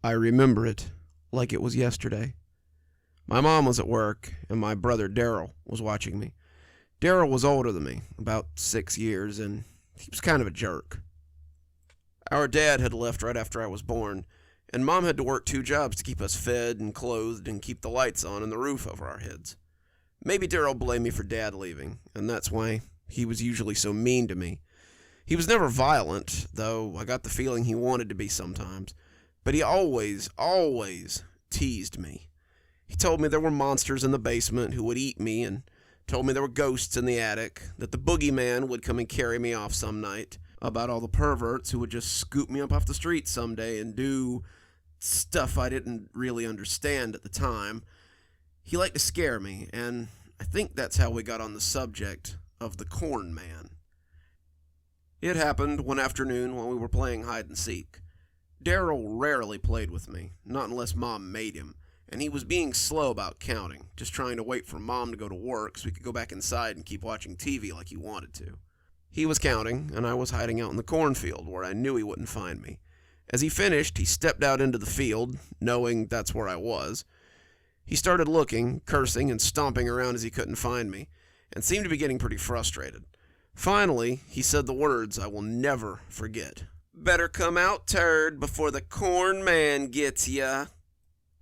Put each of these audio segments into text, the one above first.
I remember it like it was yesterday. My mom was at work, and my brother Daryl was watching me. Daryl was older than me, about 6 years, and he was kind of a jerk. Our dad had left right after I was born, and Mom had to work 2 jobs to keep us fed and clothed and keep the lights on and the roof over our heads. Maybe Daryl blamed me for Dad leaving, and that's why he was usually so mean to me. He was never violent, though I got the feeling he wanted to be sometimes, but he always teased me. He told me there were monsters in the basement who would eat me, and told me there were ghosts in the attic, that the boogeyman would come and carry me off some night, about all the perverts who would just scoop me up off the street someday and do stuff I didn't really understand at the time. He liked to scare me, and I think that's how we got on the subject of the Corn Man. It happened one afternoon when we were playing hide and seek. Daryl rarely played with me, not unless Mom made him, and he was being slow about counting, just trying to wait for Mom to go to work so we could go back inside and keep watching TV like he wanted to. He was counting, and I was hiding out in the cornfield where I knew he wouldn't find me. As he finished, he stepped out into the field, knowing that's where I was. He started looking, cursing, and stomping around as he couldn't find me, and seemed to be getting pretty frustrated. Finally, he said the words I will never forget. "Better come out, turd, before the Corn Man gets ya."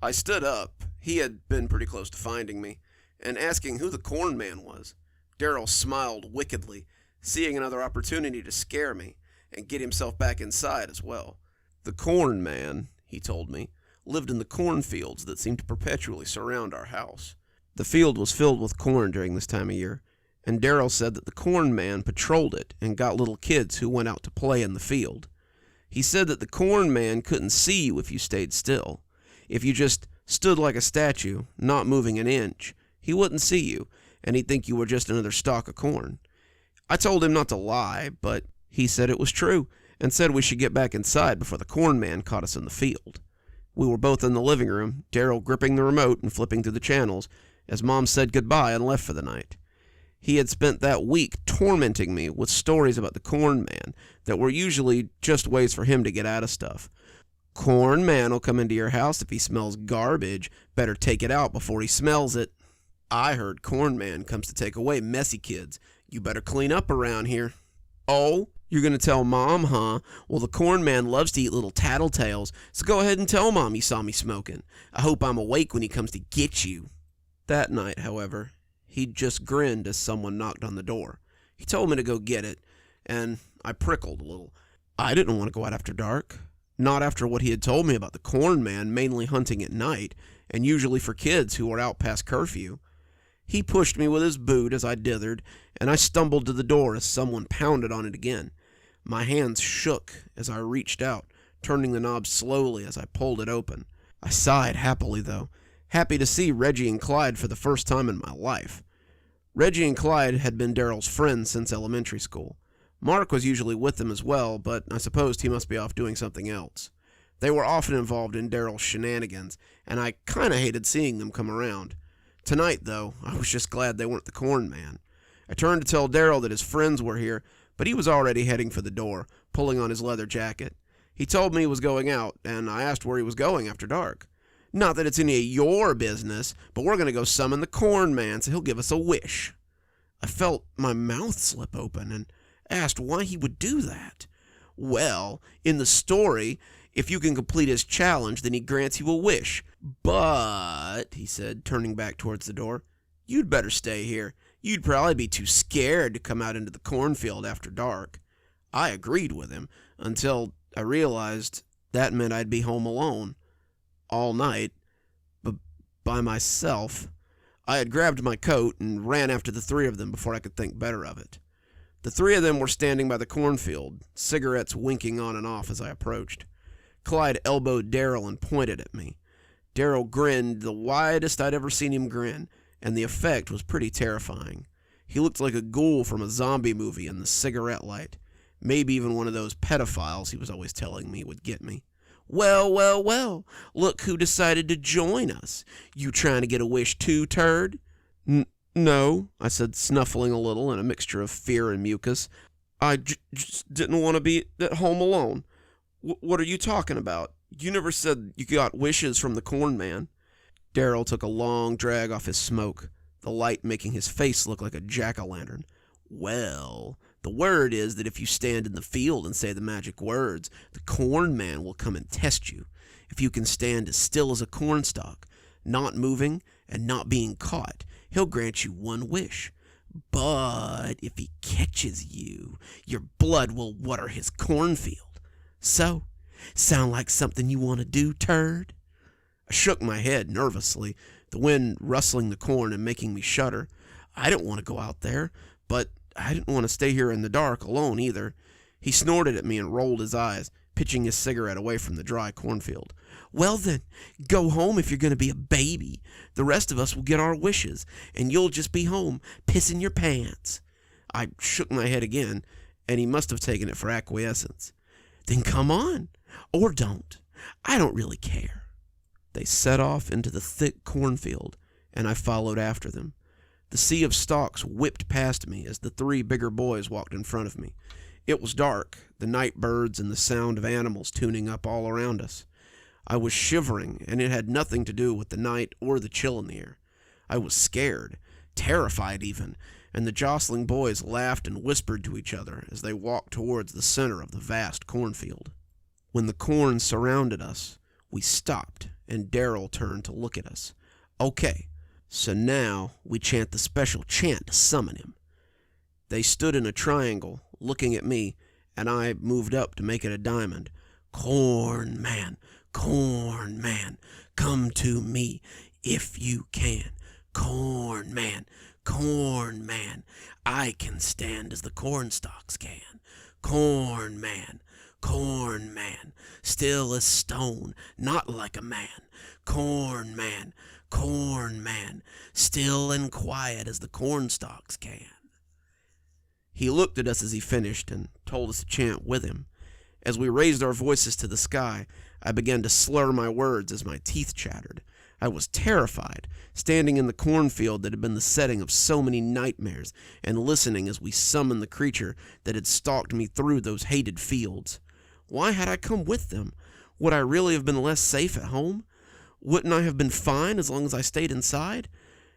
I stood up. He had been pretty close to finding me, and asking who the Corn Man was. Daryl smiled wickedly, seeing another opportunity to scare me, and get himself back inside as well. The Corn Man, he told me, lived in the cornfields that seemed to perpetually surround our house. The field was filled with corn during this time of year, and Daryl said that the Corn Man patrolled it and got little kids who went out to play in the field. He said that the Corn Man couldn't see you if you stayed still. If you just stood like a statue, not moving an inch, he wouldn't see you, and he'd think you were just another stalk of corn. I told him not to lie, but he said it was true, and said we should get back inside before the Corn Man caught us in the field. We were both in the living room, Daryl gripping the remote and flipping through the channels, as Mom said goodbye and left for the night. He had spent that week tormenting me with stories about the Corn Man that were usually just ways for him to get out of stuff. "Corn Man will come into your house if he smells garbage. Better take it out before he smells it." I heard Corn Man comes to take away messy kids. "You better clean up around here." "Oh, you're going to tell Mom, huh? Well, the Corn Man loves to eat little tattletales, so go ahead and tell Mom you saw me smoking. I hope I'm awake when he comes to get you." That night, however, he just grinned as someone knocked on the door. He told me to go get it, and I prickled a little. I didn't want to go out after dark. Not after what he had told me about the Corn Man mainly hunting at night, and usually for kids who were out past curfew. He pushed me with his boot as I dithered, and I stumbled to the door as someone pounded on it again. My hands shook as I reached out, turning the knob slowly as I pulled it open. I sighed happily, though, happy to see Reggie and Clyde for the first time in my life. Reggie and Clyde had been Daryl's friends since elementary school. Mark was usually with them as well, but I supposed he must be off doing something else. They were often involved in Daryl's shenanigans, and I kinda hated seeing them come around. Tonight, though, I was just glad they weren't the Corn Man. I turned to tell Daryl that his friends were here, but he was already heading for the door, pulling on his leather jacket. He told me he was going out, and I asked where he was going after dark. "Not that it's any of your business, but we're going to go summon the Corn Man so he'll give us a wish." I felt my mouth slip open and asked why he would do that. "Well, in the story, if you can complete his challenge, then he grants you a wish. But," he said, turning back towards the door, "you'd better stay here. You'd probably be too scared to come out into the cornfield after dark." I agreed with him until I realized that meant I'd be home alone all night, but by myself. I had grabbed my coat and ran after the 3 of them before I could think better of it. The 3 of them were standing by the cornfield, cigarettes winking on and off as I approached. Clyde elbowed Daryl and pointed at me. Daryl grinned the widest I'd ever seen him grin, and the effect was pretty terrifying. He looked like a ghoul from a zombie movie in the cigarette light. Maybe even one of those pedophiles he was always telling me would get me. Well, look who decided to join us. You trying to get a wish too, turd?" No, I said, snuffling a little in a mixture of fear and mucus. "I just didn't want to be at home alone." What are you talking about?" You never said you got wishes from the corn man. Daryl took a long drag off his smoke, the light making his face look like a jack-o'-lantern. Well, the word is that if you stand in the field and say the magic words, the corn man will come and test you. If you can stand as still as a cornstalk, not moving and not being caught, he'll grant you one wish. But if he catches you, your blood will water his cornfield. So, sound like something you want to do, turd? I shook my head nervously, the wind rustling the corn and making me shudder. I didn't want to go out there, but I didn't want to stay here in the dark alone either. He snorted at me and rolled his eyes, pitching his cigarette away from the dry cornfield. Well then, go home if you're going to be a baby. The rest of us will get our wishes, and you'll just be home, pissing your pants. I shook my head again, and he must have taken it for acquiescence. Then come on, or don't. I don't really care. They set off into the thick cornfield, and I followed after them. The sea of stalks whipped past me as the three bigger boys walked in front of me. It was dark, the night birds and the sound of animals tuning up all around us. I was shivering, and it had nothing to do with the night or the chill in the air. I was scared, terrified even, and the jostling boys laughed and whispered to each other as they walked towards the center of the vast cornfield. When the corn surrounded us, we stopped, and Daryl turned to look at us. Okay, so now we chant the special chant to summon him. They stood in a triangle, looking at me, and I moved up to make it a diamond. Corn man, come to me if you can. Corn man, I can stand as the cornstalks can. Corn man, still as stone, not like a man. Corn man, still and quiet as the cornstalks can. He looked at us as he finished and told us to chant with him. As we raised our voices to the sky, I began to slur my words as my teeth chattered. I was terrified, standing in the cornfield that had been the setting of so many nightmares, and listening as we summoned the creature that had stalked me through those hated fields. Why had I come with them? Would I really have been less safe at home? Wouldn't I have been fine as long as I stayed inside?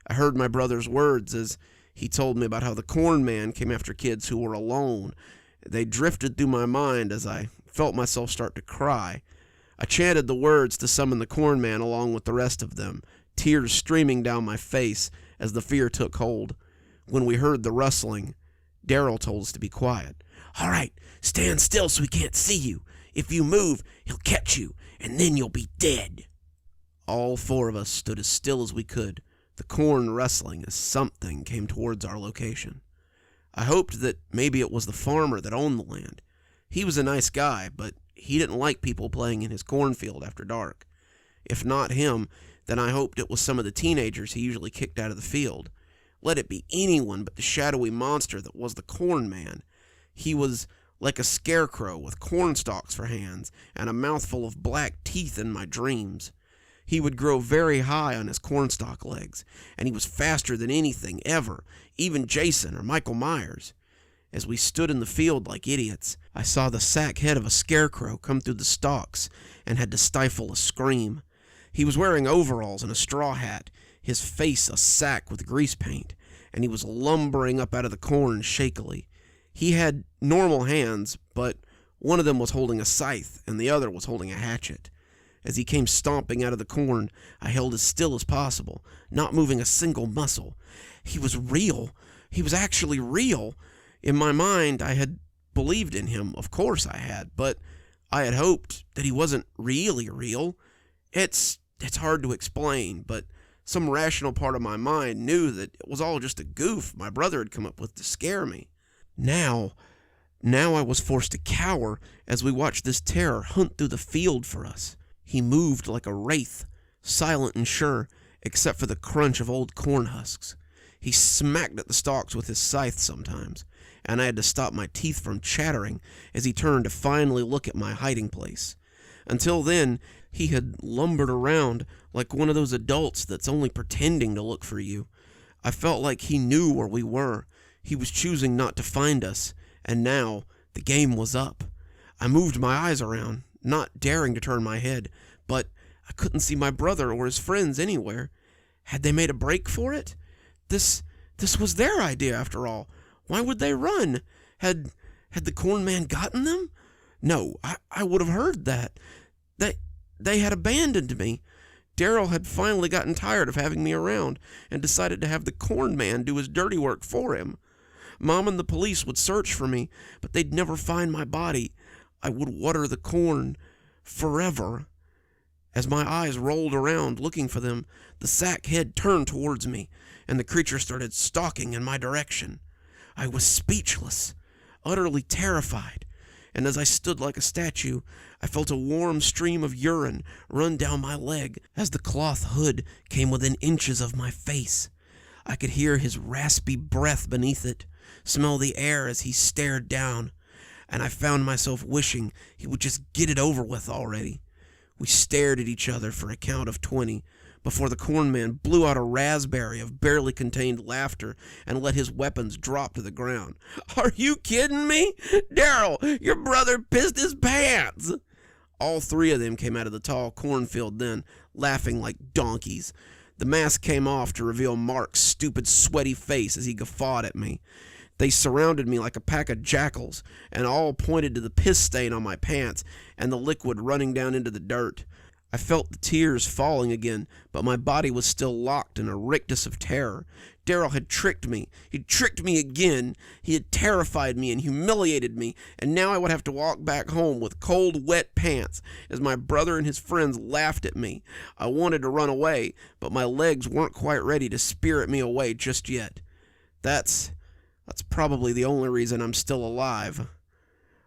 I heard my brother's words as he told me about how the corn man came after kids who were alone. They drifted through my mind as I felt myself start to cry. I chanted the words to summon the corn man along with the rest of them, tears streaming down my face as the fear took hold. When we heard the rustling, Daryl told us to be quiet. All right, stand still so he can't see you. If you move, he'll catch you, and then you'll be dead. All four of us stood as still as we could, the corn rustling as something came towards our location. I hoped that maybe it was the farmer that owned the land. He was a nice guy, but he didn't like people playing in his cornfield after dark. If not him, then I hoped it was some of the teenagers he usually kicked out of the field. Let it be anyone but the shadowy monster that was the corn man. He was like a scarecrow with cornstalks for hands and a mouthful of black teeth in my dreams. He would grow very high on his cornstalk legs, and he was faster than anything ever, even Jason or Michael Myers. As we stood in the field like idiots, I saw the sack head of a scarecrow come through the stalks and had to stifle a scream. He was wearing overalls and a straw hat, his face a sack with grease paint, and he was lumbering up out of the corn shakily. He had normal hands, but one of them was holding a scythe and the other was holding a hatchet. As he came stomping out of the corn, I held as still as possible, not moving a single muscle. He was real. He was actually real. In my mind, I had believed in him. Of course I had, but I had hoped that he wasn't really real. It's hard to explain, but some rational part of my mind knew that it was all just a goof my brother had come up with to scare me. Now I was forced to cower as we watched this terror hunt through the field for us. He moved like a wraith, silent and sure, except for the crunch of old corn husks. He smacked at the stalks with his scythe sometimes, and I had to stop my teeth from chattering as he turned to finally look at my hiding place. Until then, he had lumbered around like one of those adults that's only pretending to look for you. I felt like he knew where we were. He was choosing not to find us, and now the game was up. I moved my eyes around. not daring to turn my head, but I couldn't see my brother or his friends anywhere. Had they made a break for it? This was their idea, after all. Why would they run? Had the corn man gotten them? No, I would have heard that. They had abandoned me. Daryl had finally gotten tired of having me around and decided to have the corn man do his dirty work for him. Mom and the police would search for me, but they'd never find my body. I would water the corn forever. As my eyes rolled around looking for them, the sack head turned towards me, and the creature started stalking in my direction. I was speechless, utterly terrified, and as I stood like a statue, I felt a warm stream of urine run down my leg as the cloth hood came within inches of my face. I could hear his raspy breath beneath it, smell the air as he stared down, and I found myself wishing he would just get it over with already. We stared at each other for a count of 20 before the corn man blew out a raspberry of barely contained laughter and let his weapons drop to the ground. "Are you kidding me? Daryl, your brother pissed his pants!" All three of them came out of the tall cornfield then, laughing like donkeys. The mask came off to reveal Mark's stupid, sweaty face as he guffawed at me. They surrounded me like a pack of jackals, and all pointed to the piss stain on my pants and the liquid running down into the dirt. I felt the tears falling again, but my body was still locked in a rictus of terror. Daryl had tricked me. He'd tricked me again. He had terrified me and humiliated me, and now I would have to walk back home with cold, wet pants as my brother and his friends laughed at me. I wanted to run away, but my legs weren't quite ready to spirit me away just yet. That's probably the only reason I'm still alive.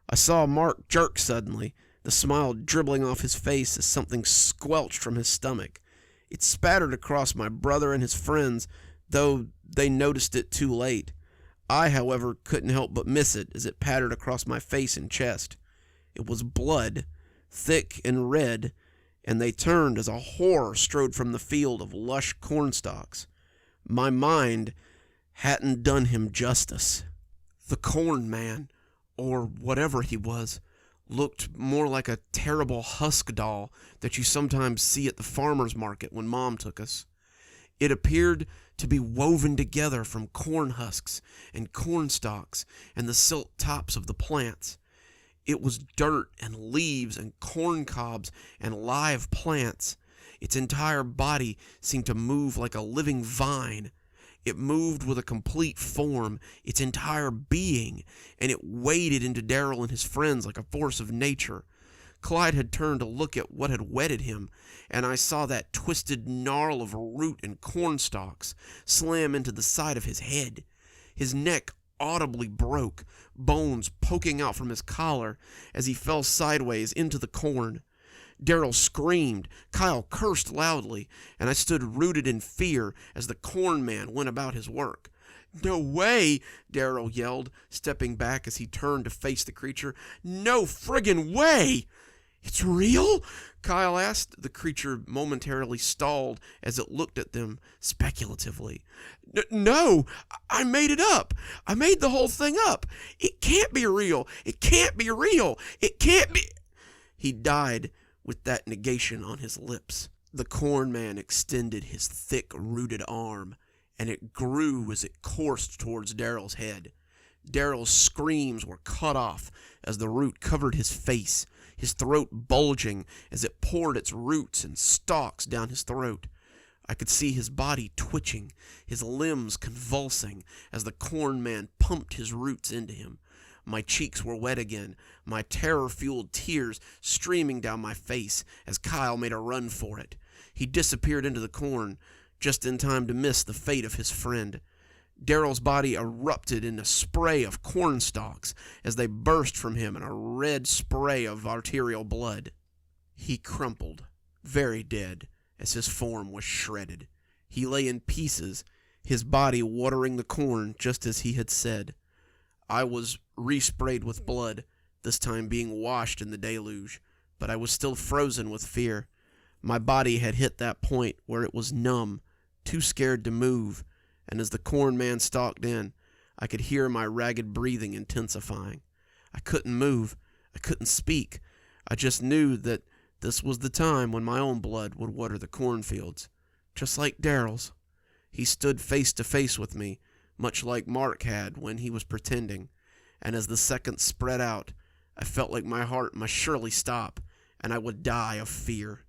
I saw Mark jerk suddenly, the smile dribbling off his face as something squelched from his stomach. It spattered across my brother and his friends, though they noticed it too late. I, however, couldn't help but miss it as it pattered across my face and chest. It was blood, thick and red, and they turned as a horror strode from the field of lush cornstalks. My mind hadn't done him justice. The corn man, or whatever he was, looked more like a terrible husk doll that you sometimes see at the farmer's market when Mom took us. It appeared to be woven together from corn husks and corn stalks and the silk tops of the plants. It was dirt and leaves and corn cobs and live plants. Its entire body seemed to move like a living vine. It moved with a complete form, its entire being, and it waded into Daryl and his friends like a force of nature. Clyde had turned to look at what had wetted him, and I saw that twisted gnarl of root and cornstalks slam into the side of his head. His neck audibly broke, bones poking out from his collar as he fell sideways into the corn. Daryl screamed, Kyle cursed loudly, and I stood rooted in fear as the corn man went about his work. "No way!" Daryl yelled, stepping back as he turned to face the creature. "No friggin' way!" "It's real?" Kyle asked. The creature momentarily stalled as it looked at them speculatively. No, I made it up. I made the whole thing up. It can't be real. It can't be real. It can't be..." He died with that negation on his lips. The corn man extended his thick, rooted arm, and it grew as it coursed towards Daryl's head. Daryl's screams were cut off as the root covered his face, his throat bulging as it poured its roots and stalks down his throat. I could see his body twitching, his limbs convulsing as the corn man pumped his roots into him. My cheeks were wet again, my terror-fueled tears streaming down my face as Kyle made a run for it. He disappeared into the corn, just in time to miss the fate of his friend. Daryl's body erupted in a spray of corn stalks as they burst from him in a red spray of arterial blood. He crumpled, very dead, as his form was shredded. He lay in pieces, his body watering the corn just as he had said. I was resprayed with blood, this time being washed in the deluge, but I was still frozen with fear. My body had hit that point where it was numb, too scared to move, and as the corn man stalked in, I could hear my ragged breathing intensifying. I couldn't move. I couldn't speak. I just knew that this was the time when my own blood would water the cornfields, just like Daryl's. He stood face to face with me, much like Mark had when he was pretending, and as the seconds spread out, I felt like my heart must surely stop, and I would die of fear.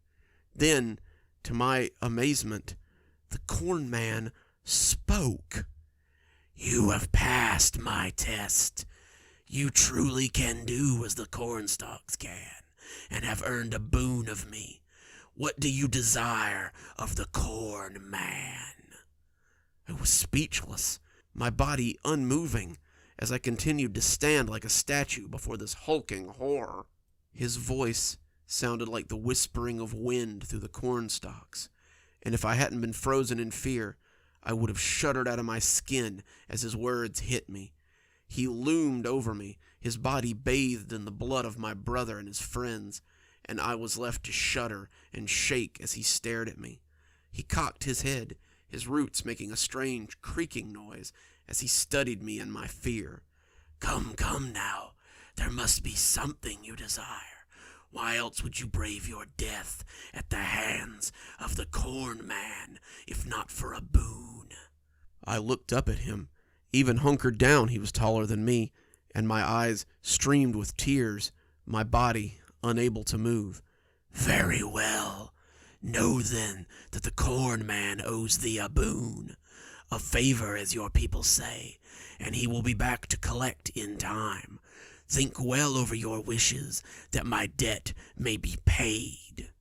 Then, to my amazement, the corn man spoke. "You have passed my test. You truly can do as the cornstalks can, and have earned a boon of me. What do you desire of the corn man?" I was speechless, my body unmoving, as I continued to stand like a statue before this hulking horror. His voice sounded like the whispering of wind through the cornstalks, and if I hadn't been frozen in fear, I would have shuddered out of my skin as his words hit me. He loomed over me, his body bathed in the blood of my brother and his friends, and I was left to shudder and shake as he stared at me. He cocked his head, his roots making a strange creaking noise as he studied me in my fear. Come now, there must be something you desire. Why else would you brave your death at the hands of the corn man, if not for a boon?" I looked up at him. Even hunkered down, he was taller than me, and my eyes streamed with tears, my body unable to move. "Very well. Know then that the corn man owes thee a boon, a favor as your people say, and he will be back to collect in time. Think well over your wishes, that my debt may be paid."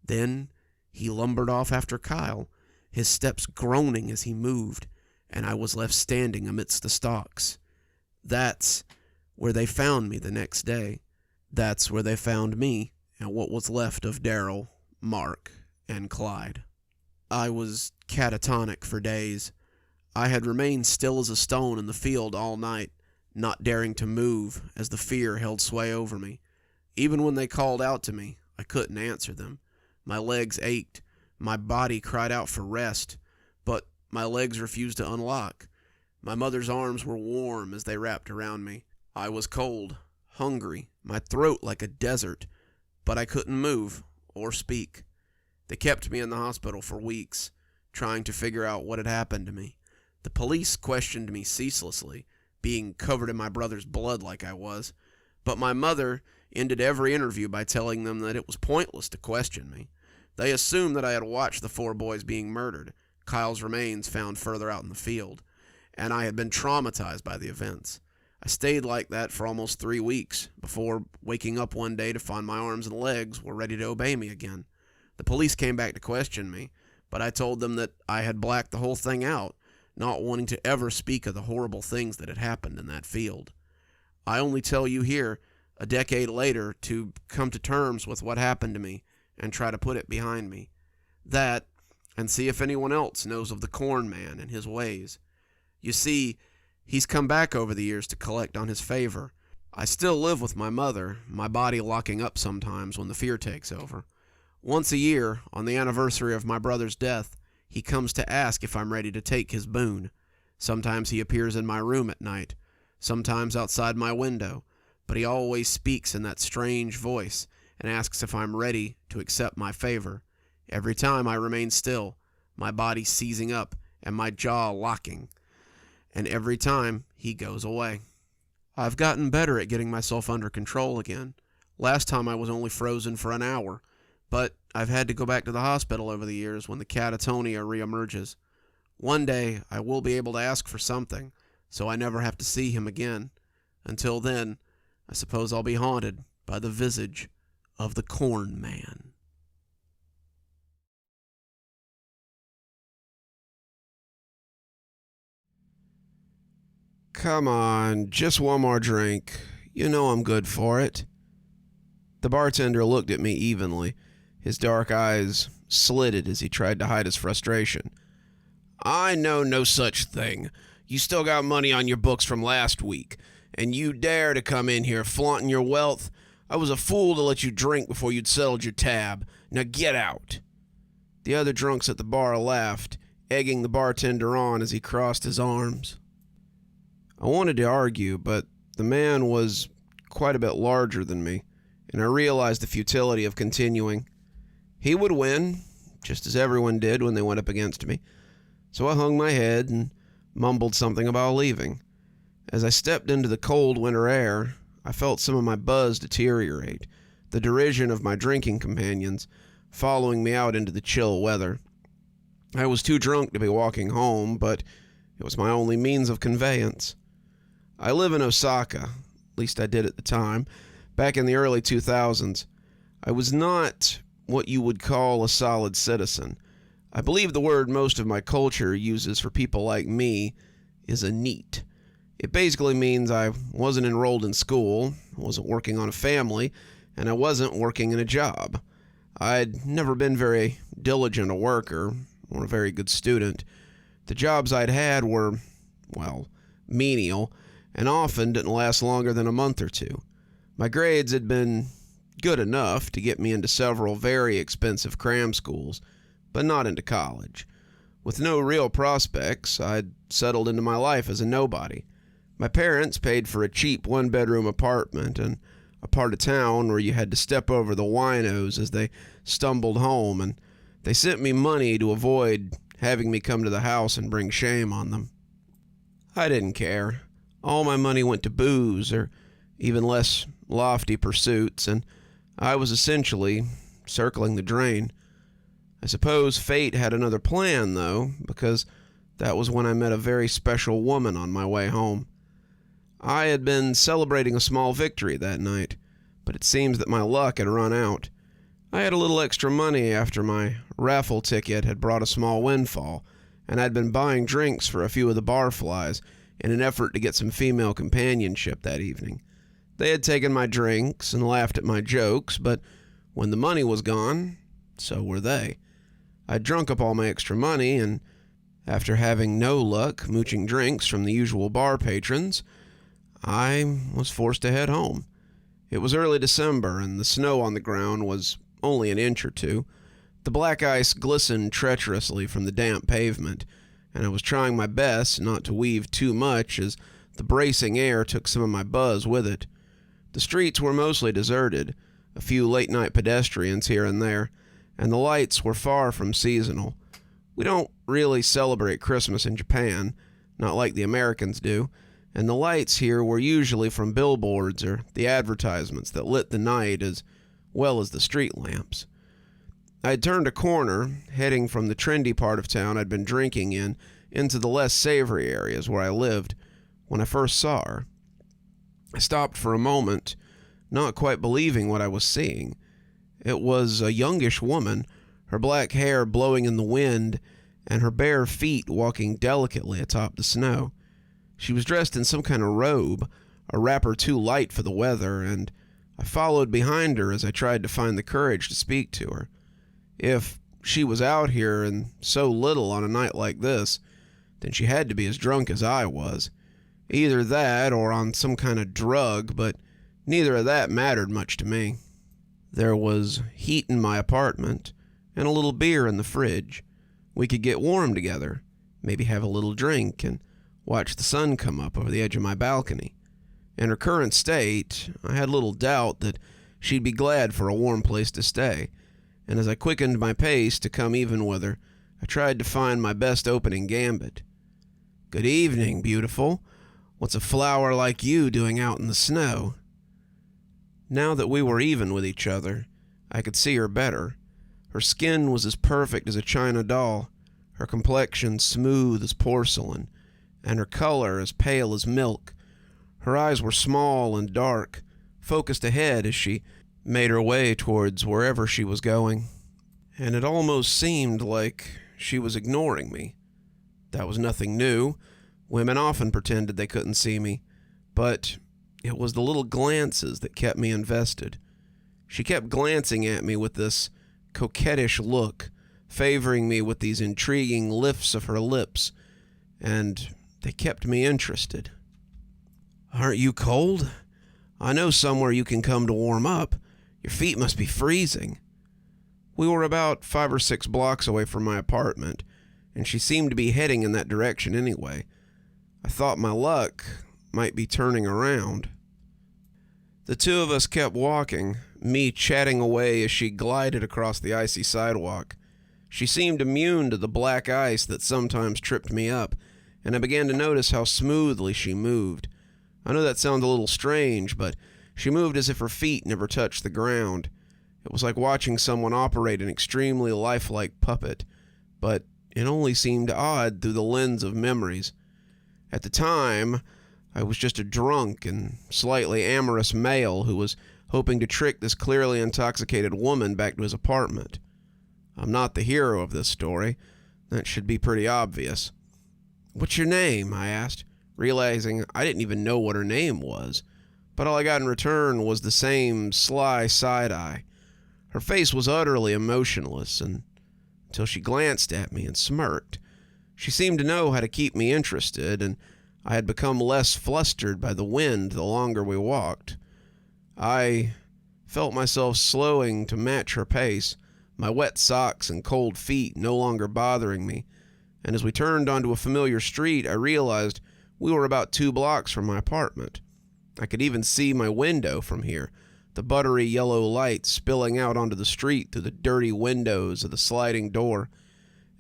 Then he lumbered off after Kyle, his steps groaning as he moved, and I was left standing amidst the stalks. That's where they found me the next day. That's where they found me and what was left of Daryl, Mark, and Clyde. I was catatonic for days. I had remained still as a stone in the field all night, not daring to move as the fear held sway over me. Even when they called out to me, I couldn't answer them. My legs ached, my body cried out for rest, but my legs refused to unlock. My mother's arms were warm as they wrapped around me. I was cold, hungry, my throat like a desert, but I couldn't move or speak. They kept me in the hospital for weeks, trying to figure out what had happened to me. The police questioned me ceaselessly, being covered in my brother's blood like I was, but my mother ended every interview by telling them that it was pointless to question me. They assumed that I had watched the 4 boys being murdered, Kyle's remains found further out in the field, and I had been traumatized by the events. I stayed like that for almost 3 weeks, before waking up one day to find my arms and legs were ready to obey me again. The police came back to question me, but I told them that I had blacked the whole thing out, not wanting to ever speak of the horrible things that had happened in that field. I only tell you here, a decade later, to come to terms with what happened to me and try to put it behind me. That, and see if anyone else knows of the corn man and his ways. You see, he's come back over the years to collect on his favor. I still live with my mother, my body locking up sometimes when the fear takes over. Once a year, on the anniversary of my brother's death, he comes to ask if I'm ready to take his boon. Sometimes he appears in my room at night, sometimes outside my window, but he always speaks in that strange voice and asks if I'm ready to accept my favor. Every time I remain still, my body seizing up and my jaw locking, and every time he goes away. I've gotten better at getting myself under control again. Last time I was only frozen for an hour, but I've had to go back to the hospital over the years when the catatonia reemerges. One day I will be able to ask for something, so I never have to see him again. Until then, I suppose I'll be haunted by the visage of the corn man. Come on, just one more drink. You know I'm good for it. The bartender looked at me evenly. His dark eyes slitted as he tried to hide his frustration. I know no such thing. You still got money on your books from last week, and you dare to come in here flaunting your wealth? I was a fool to let you drink before you'd settled your tab. Now get out. The other drunks at the bar laughed, egging the bartender on as he crossed his arms. I wanted to argue, but the man was quite a bit larger than me, and I realized the futility of continuing. He would win, just as everyone did when they went up against me. So I hung my head and mumbled something about leaving. As I stepped into the cold winter air, I felt some of my buzz deteriorate, the derision of my drinking companions following me out into the chill weather. I was too drunk to be walking home, but it was my only means of conveyance. I live in Osaka, at least I did at the time, back in the early 2000s. I was not what you would call a solid citizen. I believe the word most of my culture uses for people like me is a NEET. It basically means I wasn't enrolled in school, wasn't working on a family, and I wasn't working in a job. I'd never been very diligent a worker or a very good student. The jobs I'd had were, well, menial, and often didn't last longer than a month or two. My grades had been good enough to get me into several very expensive cram schools, but not into college. With no real prospects, I'd settled into my life as a nobody. My parents paid for a cheap one-bedroom apartment in a part of town where you had to step over the winos as they stumbled home, and they sent me money to avoid having me come to the house and bring shame on them. I didn't care. All my money went to booze or even less lofty pursuits, and I was essentially circling the drain. I suppose fate had another plan, though, because that was when I met a very special woman on my way home. I had been celebrating a small victory that night, but it seems that my luck had run out. I had a little extra money after my raffle ticket had brought a small windfall, and I'd been buying drinks for a few of the barflies in an effort to get some female companionship that evening. They had taken my drinks and laughed at my jokes, but when the money was gone, so were they. I'd drunk up all my extra money, and after having no luck mooching drinks from the usual bar patrons, I was forced to head home. It was early December, and the snow on the ground was only an inch or two. The black ice glistened treacherously from the damp pavement, and I was trying my best not to weave too much as the bracing air took some of my buzz with it. The streets were mostly deserted, a few late-night pedestrians here and there, and the lights were far from seasonal. We don't really celebrate Christmas in Japan, not like the Americans do, and the lights here were usually from billboards or the advertisements that lit the night as well as the street lamps. I had turned a corner, heading from the trendy part of town I'd been drinking in into the less savory areas where I lived, when I first saw her. I stopped for a moment, not quite believing what I was seeing. It was a youngish woman, her black hair blowing in the wind, and her bare feet walking delicately atop the snow. She was dressed in some kind of robe, a wrapper too light for the weather, and I followed behind her as I tried to find the courage to speak to her. If she was out here and so little on a night like this, then she had to be as drunk as I was. Either that or on some kind of drug, but neither of that mattered much to me. There was heat in my apartment and a little beer in the fridge. We could get warm together, maybe have a little drink, and watch the sun come up over the edge of my balcony. In her current state, I had little doubt that she'd be glad for a warm place to stay, and as I quickened my pace to come even with her, I tried to find my best opening gambit. "Good evening, beautiful. What's a flower like you doing out in the snow?" Now that we were even with each other, I could see her better. Her skin was as perfect as a china doll, her complexion smooth as porcelain, and her color as pale as milk. Her eyes were small and dark, focused ahead as she made her way towards wherever she was going, and it almost seemed like she was ignoring me. That was nothing new. Women often pretended they couldn't see me, but it was the little glances that kept me invested. She kept glancing at me with this coquettish look, favoring me with these intriguing lifts of her lips, and they kept me interested. "Aren't you cold? I know somewhere you can come to warm up. Your feet must be freezing." We were about 5 or 6 blocks away from my apartment, and she seemed to be heading in that direction anyway. I thought my luck might be turning around. The two of us kept walking, me chatting away as she glided across the icy sidewalk. She seemed immune to the black ice that sometimes tripped me up, and I began to notice how smoothly she moved. I know that sounds a little strange, but she moved as if her feet never touched the ground. It was like watching someone operate an extremely lifelike puppet, but it only seemed odd through the lens of memories. At the time, I was just a drunk and slightly amorous male who was hoping to trick this clearly intoxicated woman back to his apartment. I'm not the hero of this story. That should be pretty obvious. "What's your name?" I asked, realizing I didn't even know what her name was. But all I got in return was the same sly side-eye. Her face was utterly emotionless until she glanced at me and smirked. She seemed to know how to keep me interested, and I had become less flustered by the wind the longer we walked. I felt myself slowing to match her pace, my wet socks and cold feet no longer bothering me, and as we turned onto a familiar street, I realized we were about 2 blocks from my apartment. I could even see my window from here, the buttery yellow light spilling out onto the street through the dirty windows of the sliding door,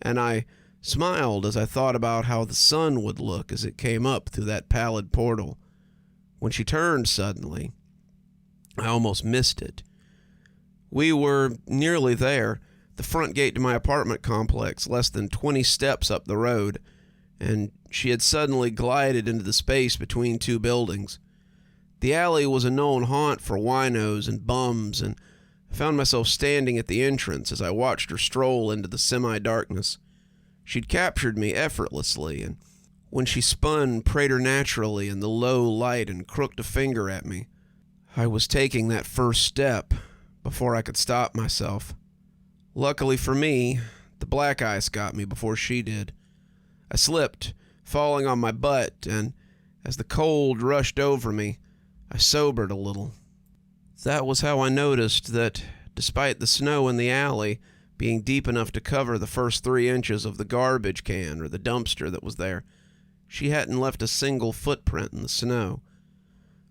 and I smiled as I thought about how the sun would look as it came up through that pallid portal. When she turned suddenly, I almost missed it. We were nearly there, the front gate to my apartment complex, less than 20 steps up the road, and she had suddenly glided into the space between 2 buildings. The alley was a known haunt for winos and bums, and I found myself standing at the entrance as I watched her stroll into the semi-darkness. She'd captured me effortlessly, and when she spun preternaturally in the low light and crooked a finger at me, I was taking that first step before I could stop myself. Luckily for me, the black ice got me before she did. I slipped, falling on my butt, and as the cold rushed over me, I sobered a little. That was how I noticed that, despite the snow in the alley being deep enough to cover the first 3 inches of the garbage can or the dumpster that was there, she hadn't left a single footprint in the snow.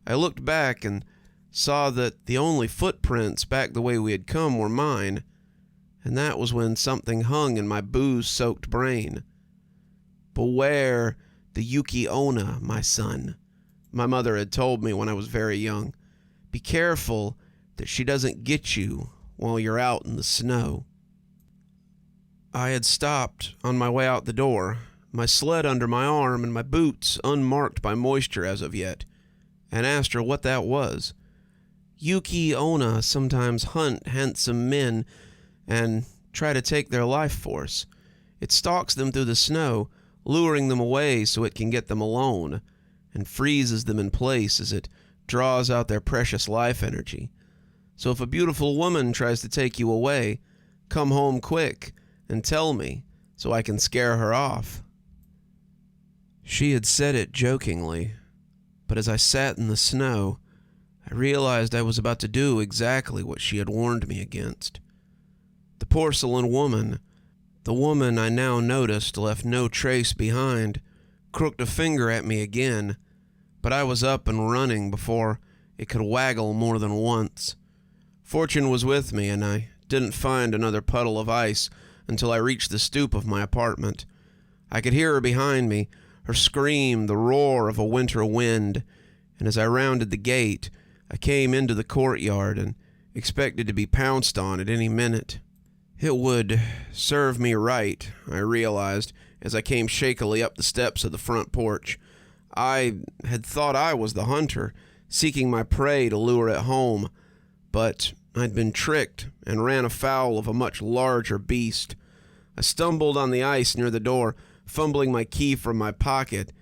I looked back and saw that the only footprints back the way we had come were mine, and that was when something hung in my booze-soaked brain. "Beware the Yuki-onna, my son," my mother had told me when I was very young. "Be careful that she doesn't get you while you're out in the snow." I had stopped on my way out the door, my sled under my arm and my boots unmarked by moisture as of yet, and asked her what that was. "Yuki-onna sometimes hunt handsome men and try to take their life force. It stalks them through the snow, luring them away so it can get them alone, and freezes them in place as it draws out their precious life energy. So if a beautiful woman tries to take you away, come home quick and tell me so I can scare her off." She had said it jokingly, but as I sat in the snow, I realized I was about to do exactly what she had warned me against. The porcelain woman, the woman I now noticed left no trace behind, crooked a finger at me again, but I was up and running before it could waggle more than once. Fortune was with me, and I didn't find another puddle of ice until I reached the stoop of my apartment. I could hear her behind me, her scream the roar of a winter wind, and as I rounded the gate, I came into the courtyard and expected to be pounced on at any minute. It would serve me right, I realized, as I came shakily up the steps of the front porch. I had thought I was the hunter, seeking my prey to lure it home, but I'd been tricked and ran afoul of a much larger beast. I stumbled on the ice near the door, fumbling my key from my pocket,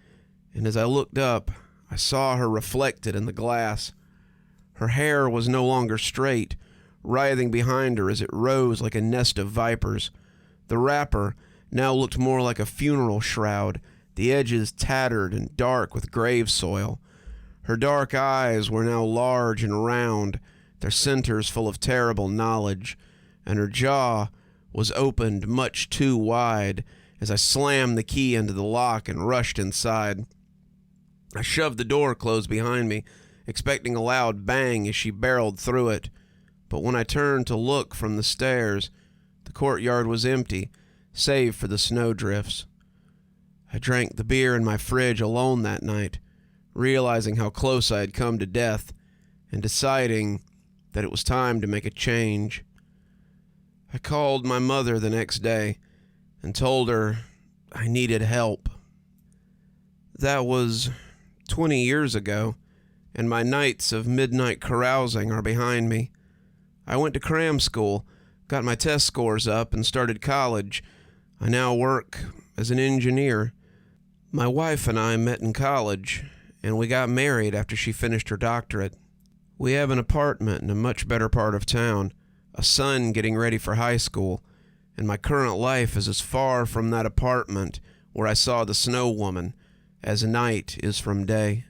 and as I looked up, I saw her reflected in the glass. Her hair was no longer straight, writhing behind her as it rose like a nest of vipers. The wrapper now looked more like a funeral shroud, the edges tattered and dark with grave soil. Her dark eyes were now large and round, their centers full of terrible knowledge, and her jaw was opened much too wide as I slammed the key into the lock and rushed inside. I shoved the door closed behind me, expecting a loud bang as she barreled through it, but when I turned to look from the stairs, the courtyard was empty, save for the snowdrifts. I drank the beer in my fridge alone that night, realizing how close I had come to death, and deciding that it was time to make a change. I called my mother the next day and told her I needed help. That was 20 years ago, and my nights of midnight carousing are behind me. I went to cram school, got my test scores up, and started college. I now work as an engineer. My wife and I met in college, and we got married after she finished her doctorate. We have an apartment in a much better part of town, a son getting ready for high school, and my current life is as far from that apartment where I saw the snow woman as night is from day.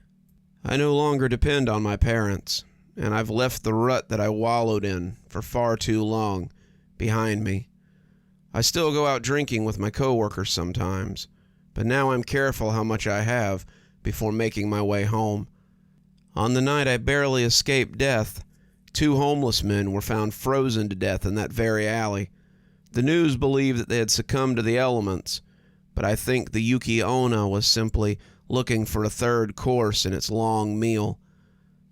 I no longer depend on my parents, and I've left the rut that I wallowed in for far too long behind me. I still go out drinking with my coworkers sometimes, but now I'm careful how much I have before making my way home. On the night I barely escaped death, 2 homeless men were found frozen to death in that very alley. The news believed that they had succumbed to the elements, but I think the Yuki Onna was simply looking for a third course in its long meal.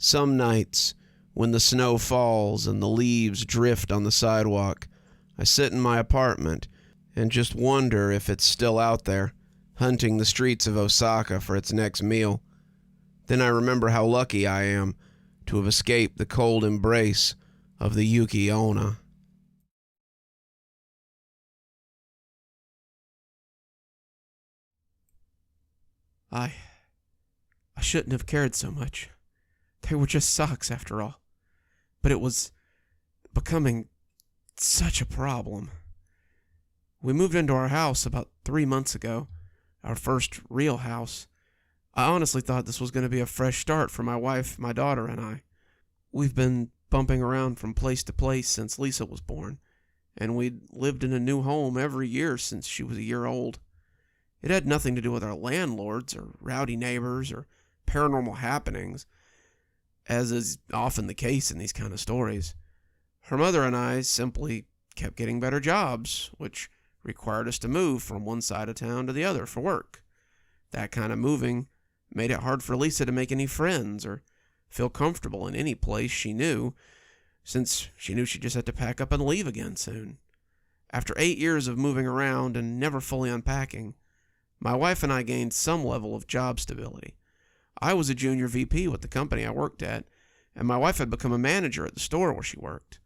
Some nights, when the snow falls and the leaves drift on the sidewalk, I sit in my apartment and just wonder if it's still out there, hunting the streets of Osaka for its next meal. Then I remember how lucky I am to have escaped the cold embrace of the Yuki Onna. I shouldn't have cared so much. They were just socks after all. But it was becoming such a problem. We moved into our house about 3 months ago, our first real house. I honestly thought this was going to be a fresh start for my wife, my daughter, and I. We've been bumping around from place to place since Lisa was born, and we'd lived in a new home every year since she was a year old. It had nothing to do with our landlords or rowdy neighbors or paranormal happenings, as is often the case in these kind of stories. Her mother and I simply kept getting better jobs, which required us to move from one side of town to the other for work. That kind of moving made it hard for Lisa to make any friends or feel comfortable in any place she knew, since she knew she just had to pack up and leave again soon. After 8 years of moving around and never fully unpacking, my wife and I gained some level of job stability. I was a junior VP with the company I worked at, and my wife had become a manager at the store where she worked.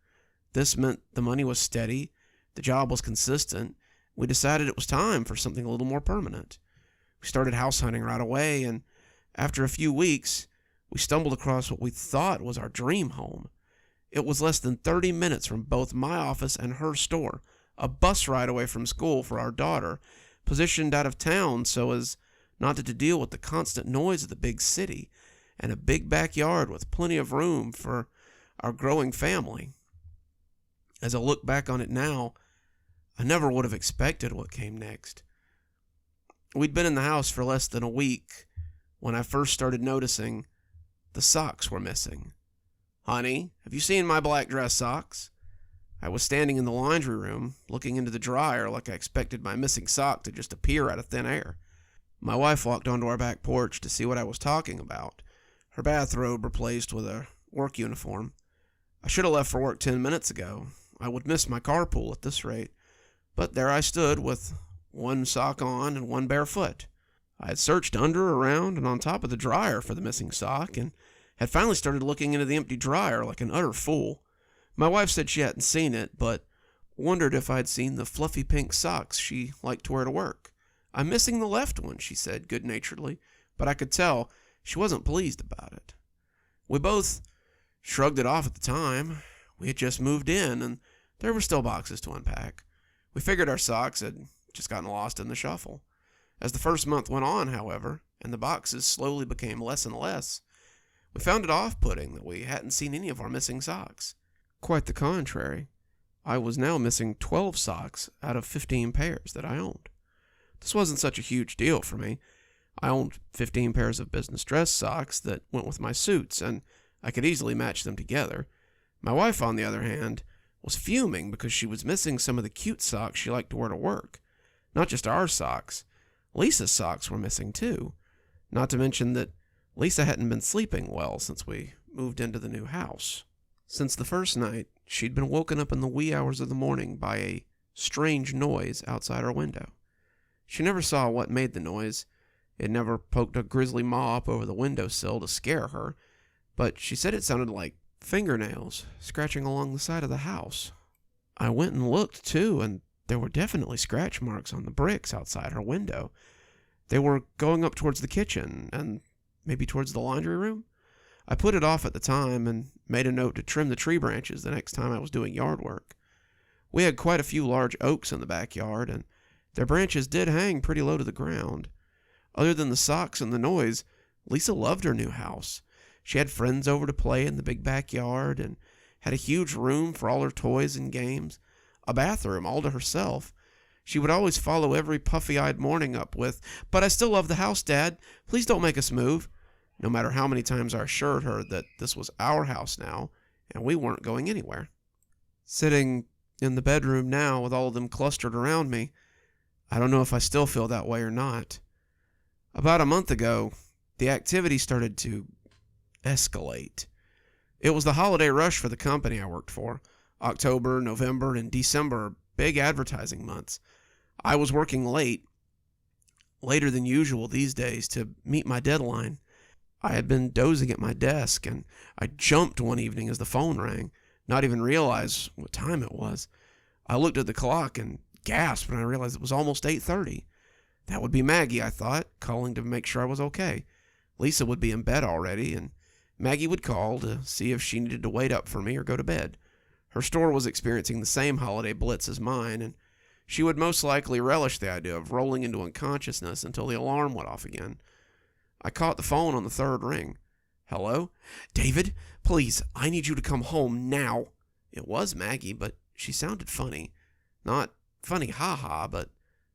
This meant the money was steady, the job was consistent. We decided it was time for something a little more permanent. We started house hunting right away, and after a few weeks, we stumbled across what we thought was our dream home. It was less than 30 minutes from both my office and her store, a bus ride away from school for our daughter, positioned out of town so as not to deal with the constant noise of the big city, and a big backyard with plenty of room for our growing family. As I look back on it now, I never would have expected what came next. We'd been in the house for less than a week when I first started noticing the socks were missing. "Honey, have you seen my black dress socks?" I was standing in the laundry room, looking into the dryer like I expected my missing sock to just appear out of thin air. My wife walked onto our back porch to see what I was talking about, her bathrobe replaced with a work uniform. I should have left for work 10 minutes ago. I would miss my carpool at this rate. But there I stood with one sock on and one bare foot. I had searched under, around, and on top of the dryer for the missing sock, and had finally started looking into the empty dryer like an utter fool. My wife said she hadn't seen it, but wondered if I'd seen the fluffy pink socks she liked to wear to work. "I'm missing the left one," she said good-naturedly, but I could tell she wasn't pleased about it. We both shrugged it off at the time. We had just moved in, and there were still boxes to unpack. We figured our socks had just gotten lost in the shuffle. As the first month went on, however, and the boxes slowly became less and less, we found it off-putting that we hadn't seen any of our missing socks. Quite the contrary. I was now missing 12 socks out of 15 pairs that I owned. This wasn't such a huge deal for me. I owned 15 pairs of business dress socks that went with my suits, and I could easily match them together. My wife, on the other hand, was fuming because she was missing some of the cute socks she liked to wear to work. Not just our socks. Lisa's socks were missing too. Not to mention that Lisa hadn't been sleeping well since we moved into the new house. Since the first night, she'd been woken up in the wee hours of the morning by a strange noise outside her window. She never saw what made the noise. It never poked a grisly maw up over the windowsill to scare her, but she said it sounded like fingernails scratching along the side of the house. I went and looked, too, and there were definitely scratch marks on the bricks outside her window. They were going up towards the kitchen and maybe towards the laundry room. I put it off at the time and made a note to trim the tree branches the next time I was doing yard work. We had quite a few large oaks in the backyard, and their branches did hang pretty low to the ground. Other than the socks and the noise, Lisa loved her new house. She had friends over to play in the big backyard and had a huge room for all her toys and games, a bathroom all to herself. She would always follow every puffy-eyed morning up with, "But I still love the house, Dad. Please don't make us move," no matter how many times I assured her that this was our house now and we weren't going anywhere. Sitting in the bedroom now with all of them clustered around me, I don't know if I still feel that way or not. About a month ago, the activity started to escalate. It was the holiday rush for the company I worked for. October, November, and December are big advertising months. I was working late, later than usual these days, to meet my deadline. I had been dozing at my desk, and I jumped one evening as the phone rang, not even realize what time it was. I looked at the clock and gasped when I realized it was almost 8:30. That would be Maggie, I thought, calling to make sure I was okay. Lisa would be in bed already, and Maggie would call to see if she needed to wait up for me or go to bed. Her store was experiencing the same holiday blitz as mine, and she would most likely relish the idea of rolling into unconsciousness until the alarm went off again. I caught the phone on the third ring. "Hello? David, please, I need you to come home now." It was Maggie, but she sounded funny. Not funny ha-ha, but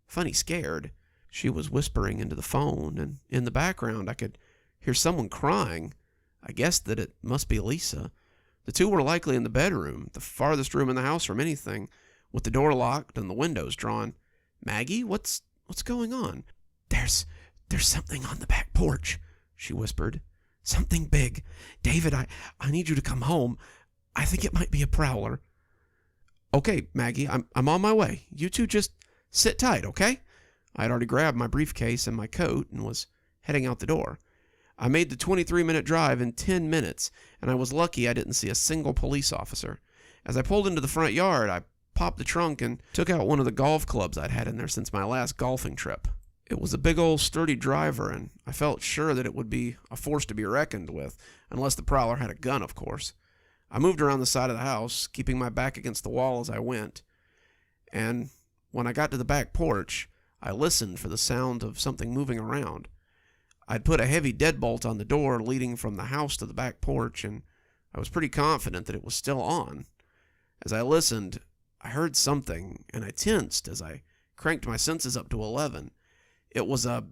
funny scared. She was whispering into the phone, and in the background I could hear someone crying. I guessed that it must be Lisa. The two were likely in the bedroom, the farthest room in the house from anything, with the door locked and the windows drawn. "Maggie, what's going on?" There's something on the back porch," she whispered. "Something big. David, I need you to come home. I think it might be a prowler." "Okay, Maggie, I'm on my way. You two just sit tight, okay?" I had already grabbed my briefcase and my coat and was heading out the door. I made the 23-minute drive in 10 minutes, and I was lucky I didn't see a single police officer. As I pulled into the front yard, I popped the trunk and took out one of the golf clubs I'd had in there since my last golfing trip. It was a big old sturdy driver, and I felt sure that it would be a force to be reckoned with, unless the prowler had a gun, of course. I moved around the side of the house, keeping my back against the wall as I went, and when I got to the back porch, I listened for the sound of something moving around. I'd put a heavy deadbolt on the door leading from the house to the back porch, and I was pretty confident that it was still on. As I listened, I heard something, and I tensed as I cranked my senses up to 11. It was a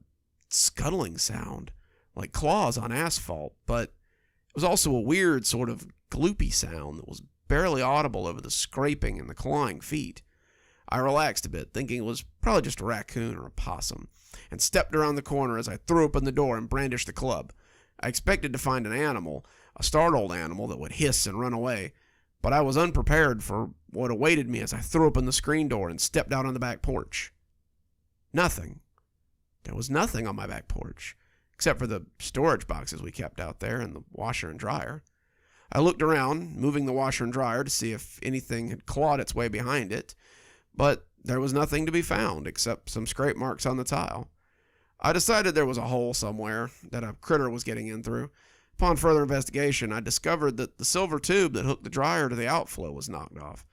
scuttling sound, like claws on asphalt, but it was also a weird sort of gloopy sound that was barely audible over the scraping and the clawing feet. I relaxed a bit, thinking it was probably just a raccoon or a possum, and stepped around the corner as I threw open the door and brandished the club. I expected to find an animal, a startled animal that would hiss and run away, but I was unprepared for what awaited me as I threw open the screen door and stepped out on the back porch. Nothing. There was nothing on my back porch, except for the storage boxes we kept out there and the washer and dryer. I looked around, moving the washer and dryer to see if anything had clawed its way behind it, but there was nothing to be found except some scrape marks on the tile. I decided there was a hole somewhere that a critter was getting in through. Upon further investigation, I discovered that the silver tube that hooked the dryer to the outflow was knocked off.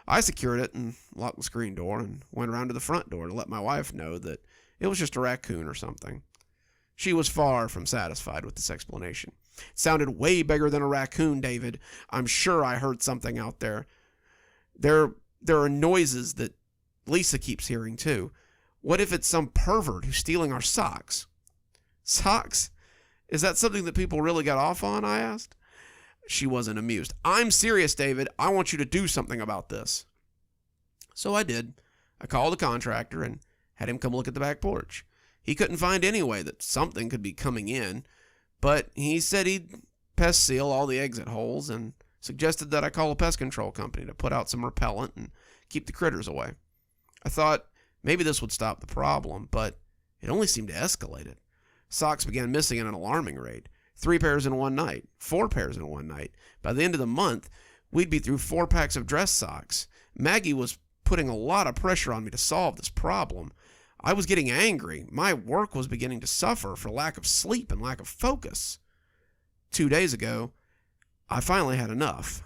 I secured it and locked the screen door and went around to the front door to let my wife know that it was just a raccoon or something. She was far from satisfied with this explanation. "It sounded way bigger than a raccoon, David. I'm sure I heard something out there. There are noises that Lisa keeps hearing, too. What if it's some pervert who's stealing our socks?" "Socks? Is that something that people really got off on?" I asked. She wasn't amused. "I'm serious, David. I want you to do something about this." So I did. I called a contractor and had him come look at the back porch. He couldn't find any way that something could be coming in, but he said he'd pest seal all the exit holes and suggested that I call a pest control company to put out some repellent and keep the critters away. I thought maybe this would stop the problem, but it only seemed to escalate it. Socks began missing at an alarming rate. 3 pairs in one night, 4 pairs in one night. By the end of the month, we'd be through 4 packs of dress socks. Maggie was putting a lot of pressure on me to solve this problem. I was getting angry. My work was beginning to suffer for lack of sleep and lack of focus. 2 days ago, I finally had enough.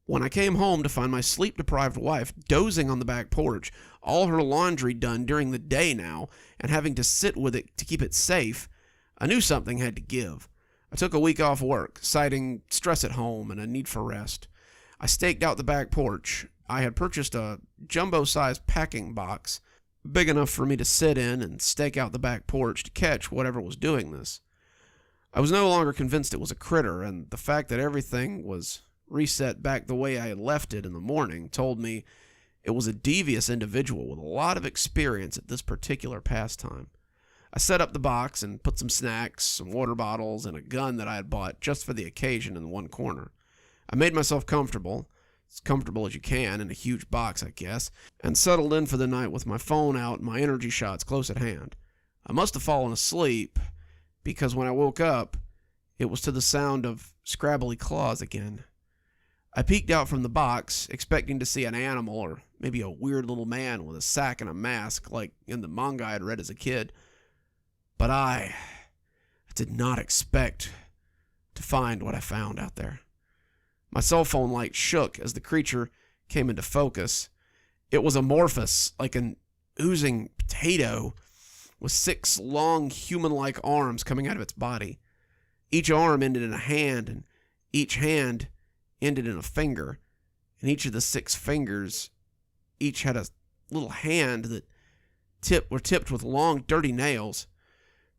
When I came home to find my sleep-deprived wife dozing on the back porch, all her laundry done during the day now, and having to sit with it to keep it safe, I knew something had to give. I took a week off work, citing stress at home and a need for rest. I staked out the back porch. I had purchased a jumbo-sized packing box, big enough for me to sit in and stake out the back porch to catch whatever was doing this. I was no longer convinced it was a critter, and the fact that everything was reset back the way I had left it in the morning told me it was a devious individual with a lot of experience at this particular pastime. I set up the box and put some snacks, some water bottles, and a gun that I had bought just for the occasion in one corner. I made myself comfortable, as comfortable as you can in a huge box, I guess, and settled in for the night with my phone out and my energy shots close at hand. I must have fallen asleep, because when I woke up, it was to the sound of scrabbly claws again. I peeked out from the box, expecting to see an animal or maybe a weird little man with a sack and a mask like in the manga I had read as a kid. But I did not expect to find what I found out there. My cell phone light shook as the creature came into focus. It was amorphous, like an oozing potato, with 6 long human-like arms coming out of its body. Each arm ended in a hand, and each hand ended in a finger, and each of the 6 fingers each had a little hand that were tipped with long, dirty nails.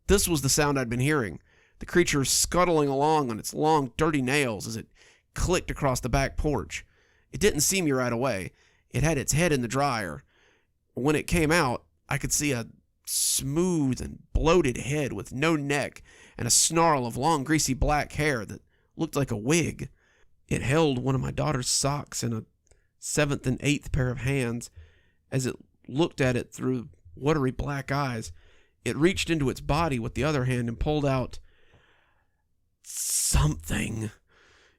This was the sound I'd been hearing, the creature scuttling along on its long, dirty nails as it clicked across the back porch. It didn't see me right away. It had its head in the dryer. When it came out, I could see a smooth and bloated head with no neck and a snarl of long, greasy black hair that looked like a wig. It held one of my daughter's socks in a 7th and 8th pair of hands. As it looked at it through watery black eyes, it reached into its body with the other hand and pulled out something.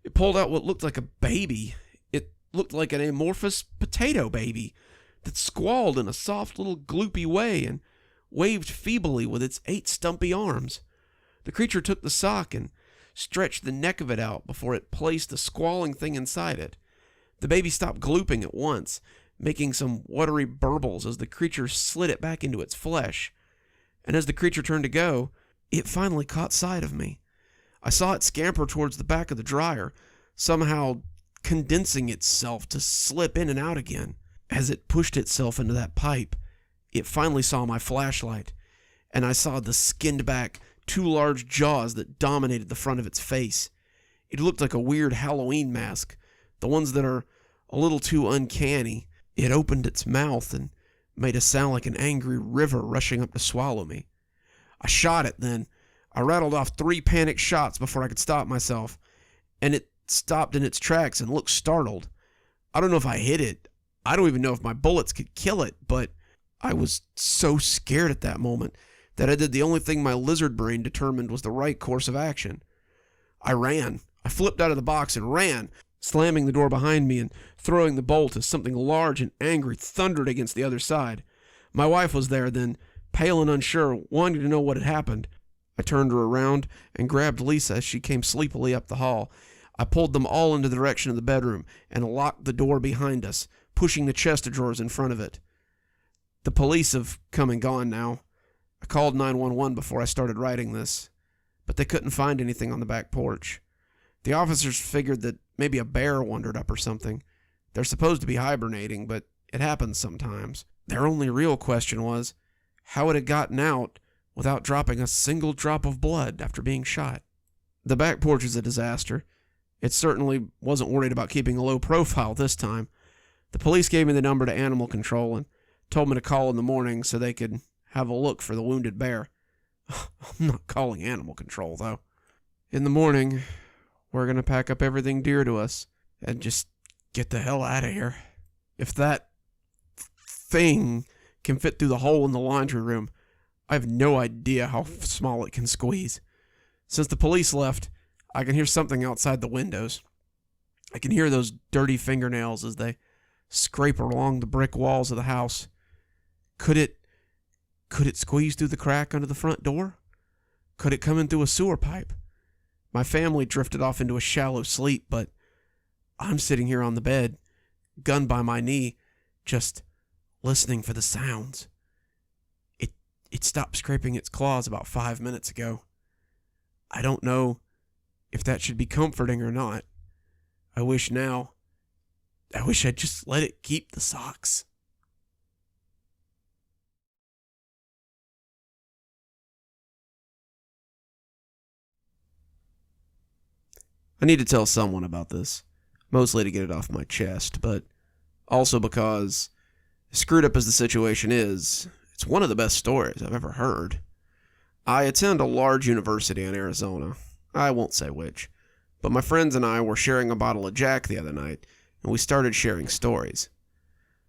It pulled out what looked like a baby. It looked like an amorphous potato baby that squalled in a soft little gloopy way and waved feebly with its 8 stumpy arms. The creature took the sock and stretched the neck of it out before it placed the squalling thing inside it. The baby stopped glooping at once, making some watery burbles as the creature slid it back into its flesh. And as the creature turned to go, it finally caught sight of me. I saw it scamper towards the back of the dryer, somehow condensing itself to slip in and out again. As it pushed itself into that pipe, it finally saw my flashlight, and I saw the skinned back, 2 large jaws that dominated the front of its face. It looked like a weird Halloween mask, the ones that are a little too uncanny. It opened its mouth and made a sound like an angry river rushing up to swallow me. I shot it then. I rattled off 3 panicked shots before I could stop myself, and it stopped in its tracks and looked startled. I don't know if I hit it. I don't even know if my bullets could kill it, but I was so scared at that moment that I did the only thing my lizard brain determined was the right course of action. I ran. I flipped out of the box and ran, slamming the door behind me and throwing the bolt as something large and angry thundered against the other side. My wife was there then, pale and unsure, wanting to know what had happened. I turned her around and grabbed Lisa as she came sleepily up the hall. I pulled them all into the direction of the bedroom and locked the door behind us, pushing the chest of drawers in front of it. The police have come and gone now. I called 911 before I started writing this, but they couldn't find anything on the back porch. The officers figured that maybe a bear wandered up or something. They're supposed to be hibernating, but it happens sometimes. Their only real question was how it had gotten out without dropping a single drop of blood after being shot. The back porch is a disaster. It certainly wasn't worried about keeping a low profile this time. The police gave me the number to animal control and told me to call in the morning so they could have a look for the wounded bear. I'm not calling animal control, though. In the morning, we're going to pack up everything dear to us and just get the hell out of here. If that thing can fit through the hole in the laundry room, I have no idea how small it can squeeze. Since the police left, I can hear something outside the windows. I can hear those dirty fingernails as they scrape along the brick walls of the house. Could it squeeze through the crack under the front door? Could it come in through a sewer pipe? My family drifted off into a shallow sleep, but I'm sitting here on the bed, gun by my knee, just listening for the sounds. It stopped scraping its claws about 5 minutes ago. I don't know if that should be comforting or not. I wish I'd just let it keep the socks. I need to tell someone about this, mostly to get it off my chest, but also because, as screwed up as the situation is, it's one of the best stories I've ever heard. I attend a large university in Arizona. I won't say which, but my friends and I were sharing a bottle of Jack the other night, and we started sharing stories.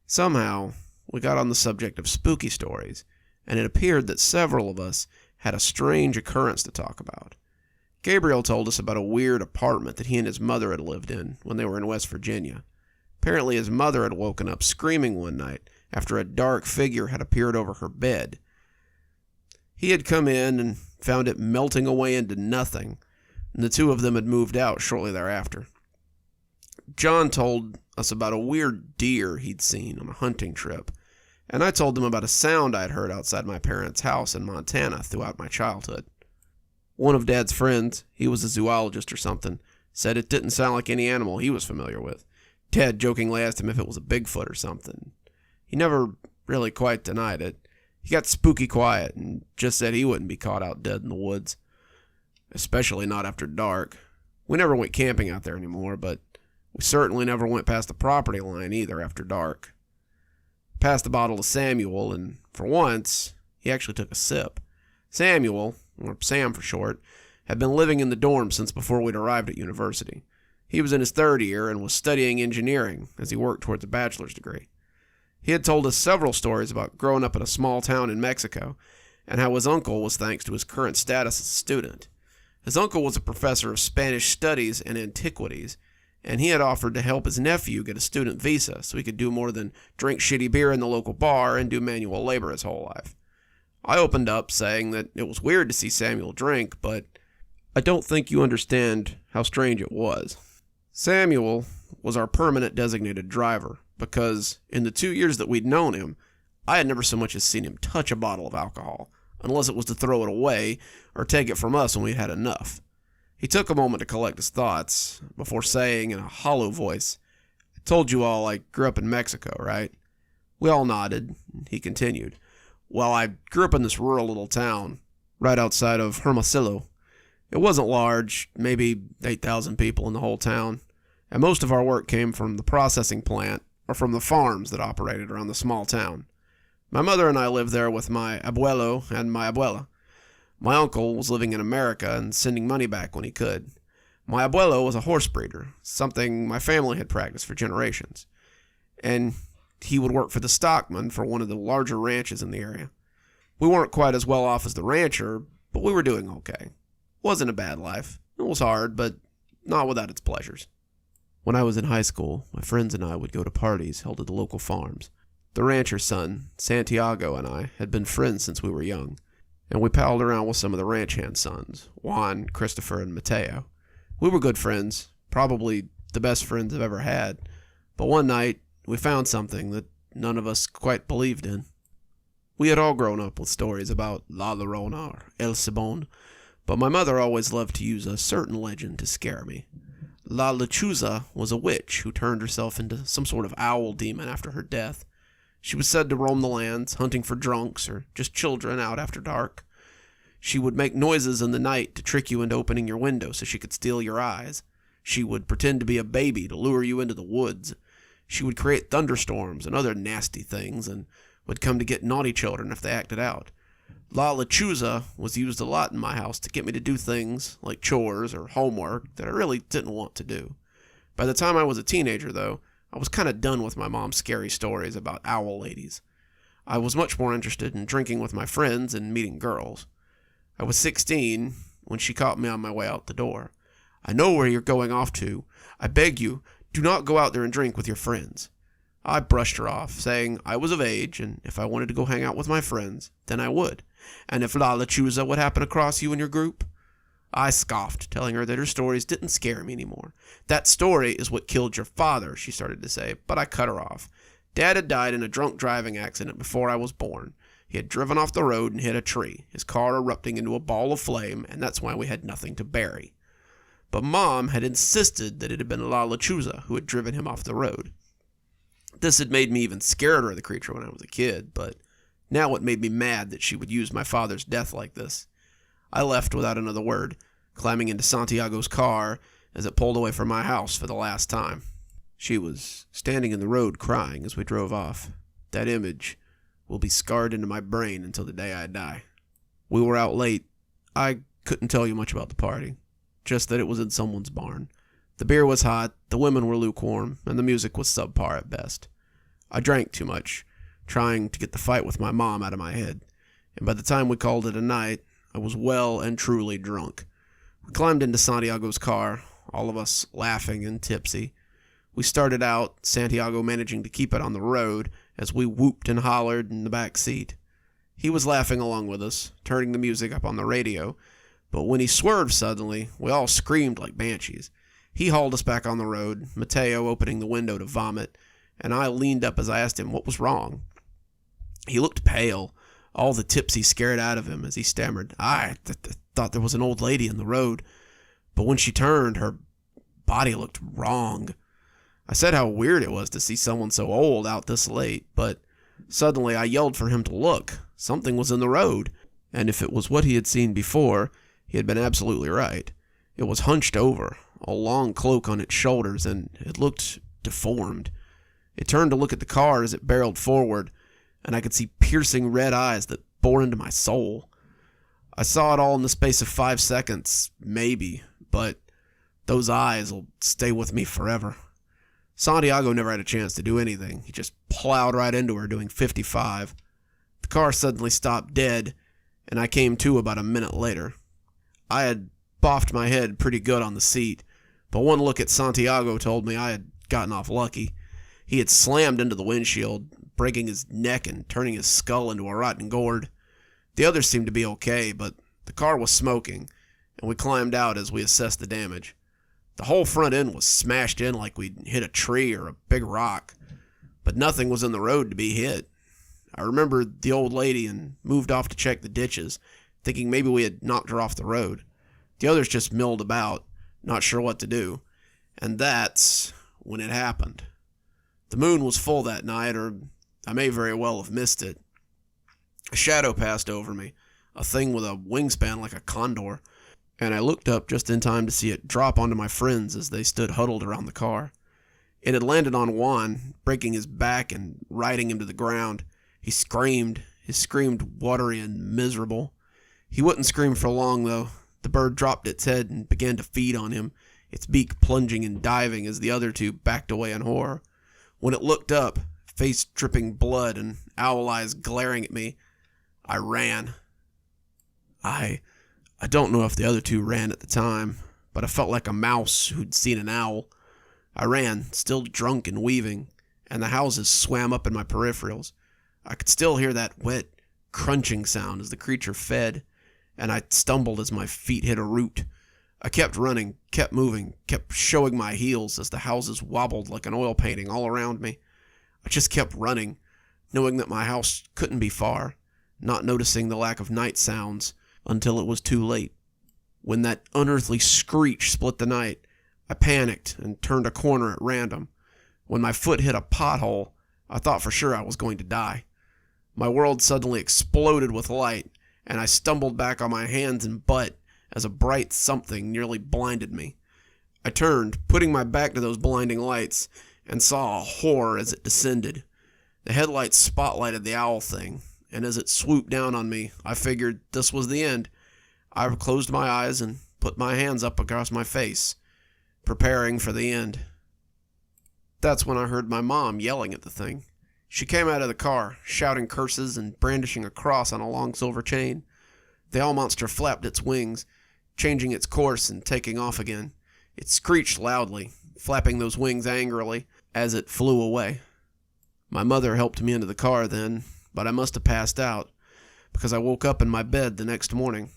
Somehow, we got on the subject of spooky stories, and it appeared that several of us had a strange occurrence to talk about. Gabriel told us about a weird apartment that he and his mother had lived in when they were in West Virginia. Apparently his mother had woken up screaming one night after a dark figure had appeared over her bed. He had come in and found it melting away into nothing, and the two of them had moved out shortly thereafter. John told us about a weird deer he'd seen on a hunting trip, and I told him about a sound I'd heard outside my parents' house in Montana throughout my childhood. One of Dad's friends, he was a zoologist or something, said it didn't sound like any animal he was familiar with. Dad jokingly asked him if it was a Bigfoot or something. He never really quite denied it. He got spooky quiet and just said he wouldn't be caught out dead in the woods, especially not after dark. We never went camping out there anymore, but we certainly never went past the property line either after dark. Passed the bottle to Samuel, and for once, he actually took a sip. Samuel, or Sam for short, had been living in the dorm since before we'd arrived at university. He was in his third year and was studying engineering as he worked towards a bachelor's degree. He had told us several stories about growing up in a small town in Mexico and how his uncle was thanks to his current status as a student. His uncle was a professor of Spanish studies and antiquities, and he had offered to help his nephew get a student visa so he could do more than drink shitty beer in the local bar and do manual labor his whole life. I opened up saying that it was weird to see Samuel drink, but I don't think you understand how strange it was. Samuel was our permanent designated driver because in the 2 years that we'd known him, I had never so much as seen him touch a bottle of alcohol, unless it was to throw it away or take it from us when we'd had enough. He took a moment to collect his thoughts before saying in a hollow voice, "I told you all I grew up in Mexico, right?" We all nodded, and he continued, "Well, I grew up in this rural little town, right outside of Hermosillo. It wasn't large, maybe 8,000 people in the whole town, and most of our work came from the processing plant or from the farms that operated around the small town. My mother and I lived there with my abuelo and my abuela. My uncle was living in America and sending money back when he could. My abuelo was a horse breeder, something my family had practiced for generations, and he would work for the stockman for one of the larger ranches in the area. We weren't quite as well off as the rancher, but we were doing okay. Wasn't a bad life. It was hard, but not without its pleasures. When I was in high school, my friends and I would go to parties held at the local farms. The rancher's son, Santiago, and I had been friends since we were young, and we palled around with some of the ranch hand sons, Juan, Christopher, and Mateo. We were good friends, probably the best friends I've ever had, but one night we found something that none of us quite believed in. We had all grown up with stories about La Llorona or El Cibon, but my mother always loved to use a certain legend to scare me. La Lechuza was a witch who turned herself into some sort of owl demon after her death. She was said to roam the lands, hunting for drunks or just children out after dark. She would make noises in the night to trick you into opening your window so she could steal your eyes. She would pretend to be a baby to lure you into the woods. She would create thunderstorms and other nasty things, and would come to get naughty children if they acted out. La Lechuza was used a lot in my house to get me to do things like chores or homework that I really didn't want to do. By the time I was a teenager, though, I was kind of done with my mom's scary stories about owl ladies. I was much more interested in drinking with my friends and meeting girls. I was 16 when she caught me on my way out the door. "I know where you're going off to. I beg you, do not go out there and drink with your friends." I brushed her off, saying I was of age, and if I wanted to go hang out with my friends, then I would. And if La Lechuza would happen across you and your group? I scoffed, telling her that her stories didn't scare me anymore. "That story is what killed your father," she started to say, but I cut her off. Dad had died in a drunk driving accident before I was born. He had driven off the road and hit a tree, his car erupting into a ball of flame, and that's why we had nothing to bury. But Mom had insisted that it had been La Lechuza who had driven him off the road. This had made me even scarier of the creature when I was a kid, but now it made me mad that she would use my father's death like this. I left without another word, climbing into Santiago's car as it pulled away from my house for the last time. She was standing in the road crying as we drove off. That image will be scarred into my brain until the day I die. We were out late. I couldn't tell you much about the party, just that it was in someone's barn. The beer was hot, the women were lukewarm, and the music was subpar at best. I drank too much, trying to get the fight with my mom out of my head, and by the time we called it a night, I was well and truly drunk. We climbed into Santiago's car, all of us laughing and tipsy. We started out, Santiago managing to keep it on the road as we whooped and hollered in the back seat. He was laughing along with us, turning the music up on the radio, but when he swerved suddenly, we all screamed like banshees. He hauled us back on the road, Mateo opening the window to vomit, and I leaned up as I asked him what was wrong. He looked pale, all the tipsy scared out of him as he stammered, "I thought there was an old lady in the road, but when she turned, her body looked wrong." I said how weird it was to see someone so old out this late, but suddenly I yelled for him to look. Something was in the road, and if it was what he had seen before, he had been absolutely right. It was hunched over, a long cloak on its shoulders, and it looked deformed. It turned to look at the car as it barreled forward, and I could see piercing red eyes that bore into my soul. I saw it all in the space of 5 seconds, maybe, but those eyes will stay with me forever. Santiago never had a chance to do anything. He just plowed right into her, doing 55. The car suddenly stopped dead, and I came to about a minute later. I had boffed my head pretty good on the seat, but one look at Santiago told me I had gotten off lucky. He had slammed into the windshield, breaking his neck and turning his skull into a rotten gourd. The others seemed to be okay, but the car was smoking, and we climbed out as we assessed the damage. The whole front end was smashed in like we'd hit a tree or a big rock, but nothing was in the road to be hit. I remembered the old lady and moved off to check the ditches, thinking maybe we had knocked her off the road. The others just milled about, not sure what to do, and that's when it happened. The moon was full that night, or I may very well have missed it. A shadow passed over me, a thing with a wingspan like a condor, and I looked up just in time to see it drop onto my friends as they stood huddled around the car. It had landed on Juan, breaking his back and riding him to the ground. He screamed, his scream watery and miserable. He wouldn't scream for long, though. The bird dropped its head and began to feed on him, its beak plunging and diving as the other two backed away in horror. When it looked up, face dripping blood and owl eyes glaring at me, I ran. I don't know if the other two ran at the time, but I felt like a mouse who'd seen an owl. I ran, still drunk and weaving, and the houses swam up in my peripherals. I could still hear that wet, crunching sound as the creature fed, and I stumbled as my feet hit a root. I kept running, kept moving, kept showing my heels as the houses wobbled like an oil painting all around me. I just kept running, knowing that my house couldn't be far, not noticing the lack of night sounds until it was too late. When that unearthly screech split the night, I panicked and turned a corner at random. When my foot hit a pothole, I thought for sure I was going to die. My world suddenly exploded with light, and I stumbled back on my hands and butt as a bright something nearly blinded me. I turned, putting my back to those blinding lights, and saw a horror as it descended. The headlights spotlighted the owl thing, and as it swooped down on me, I figured this was the end. I closed my eyes and put my hands up across my face, preparing for the end. That's when I heard my mom yelling at the thing. She came out of the car, shouting curses and brandishing a cross on a long silver chain. The owl monster flapped its wings, changing its course and taking off again. It screeched loudly, flapping those wings angrily as it flew away. My mother helped me into the car then, but I must have passed out because I woke up in my bed the next morning.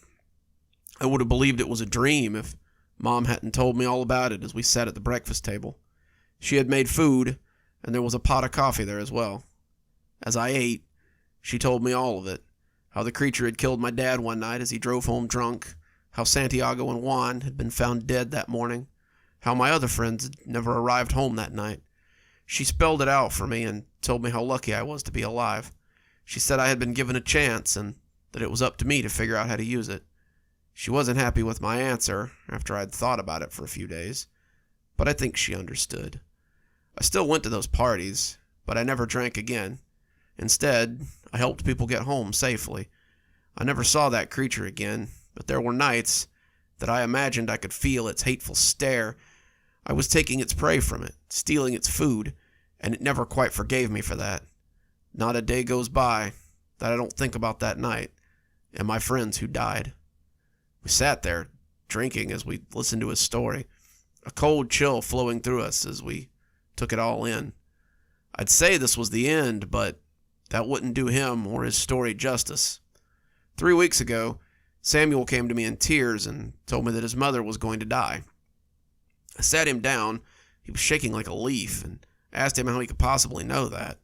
I would have believed it was a dream if Mom hadn't told me all about it as we sat at the breakfast table. She had made food, and there was a pot of coffee there as well. As I ate, she told me all of it. How the creature had killed my dad one night as he drove home drunk. How Santiago and Juan had been found dead that morning. How my other friends had never arrived home that night. She spelled it out for me and told me how lucky I was to be alive. She said I had been given a chance and that it was up to me to figure out how to use it. She wasn't happy with my answer after I'd thought about it for a few days, but I think she understood. I still went to those parties, but I never drank again. Instead, I helped people get home safely. I never saw that creature again, but there were nights that I imagined I could feel its hateful stare. I was taking its prey from it, stealing its food, and it never quite forgave me for that. Not a day goes by that I don't think about that night and my friends who died. We sat there, drinking as we listened to his story, a cold chill flowing through us as we took it all in. I'd say this was the end, but that wouldn't do him or his story justice. 3 weeks ago, Samuel came to me in tears and told me that his mother was going to die. I sat him down. He was shaking like a leaf and asked him how he could possibly know that.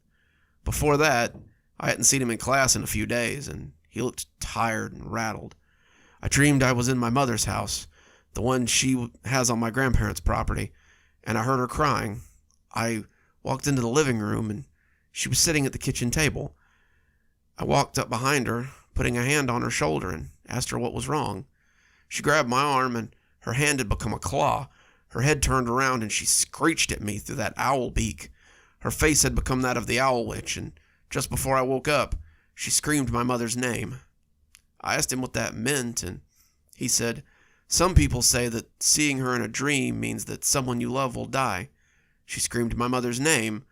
Before that, I hadn't seen him in class in a few days, and he looked tired and rattled. I dreamed I was in my mother's house, the one she has on my grandparents' property, and I heard her crying. I walked into the living room, and she was sitting at the kitchen table. I walked up behind her, putting a hand on her shoulder, and asked her what was wrong. She grabbed my arm, and her hand had become a claw. Her head turned around, and she screeched at me through that owl beak. Her face had become that of the owl witch, and just before I woke up, she screamed my mother's name. I asked him what that meant, and he said, "Some people say that seeing her in a dream means that someone you love will die. She screamed my mother's name.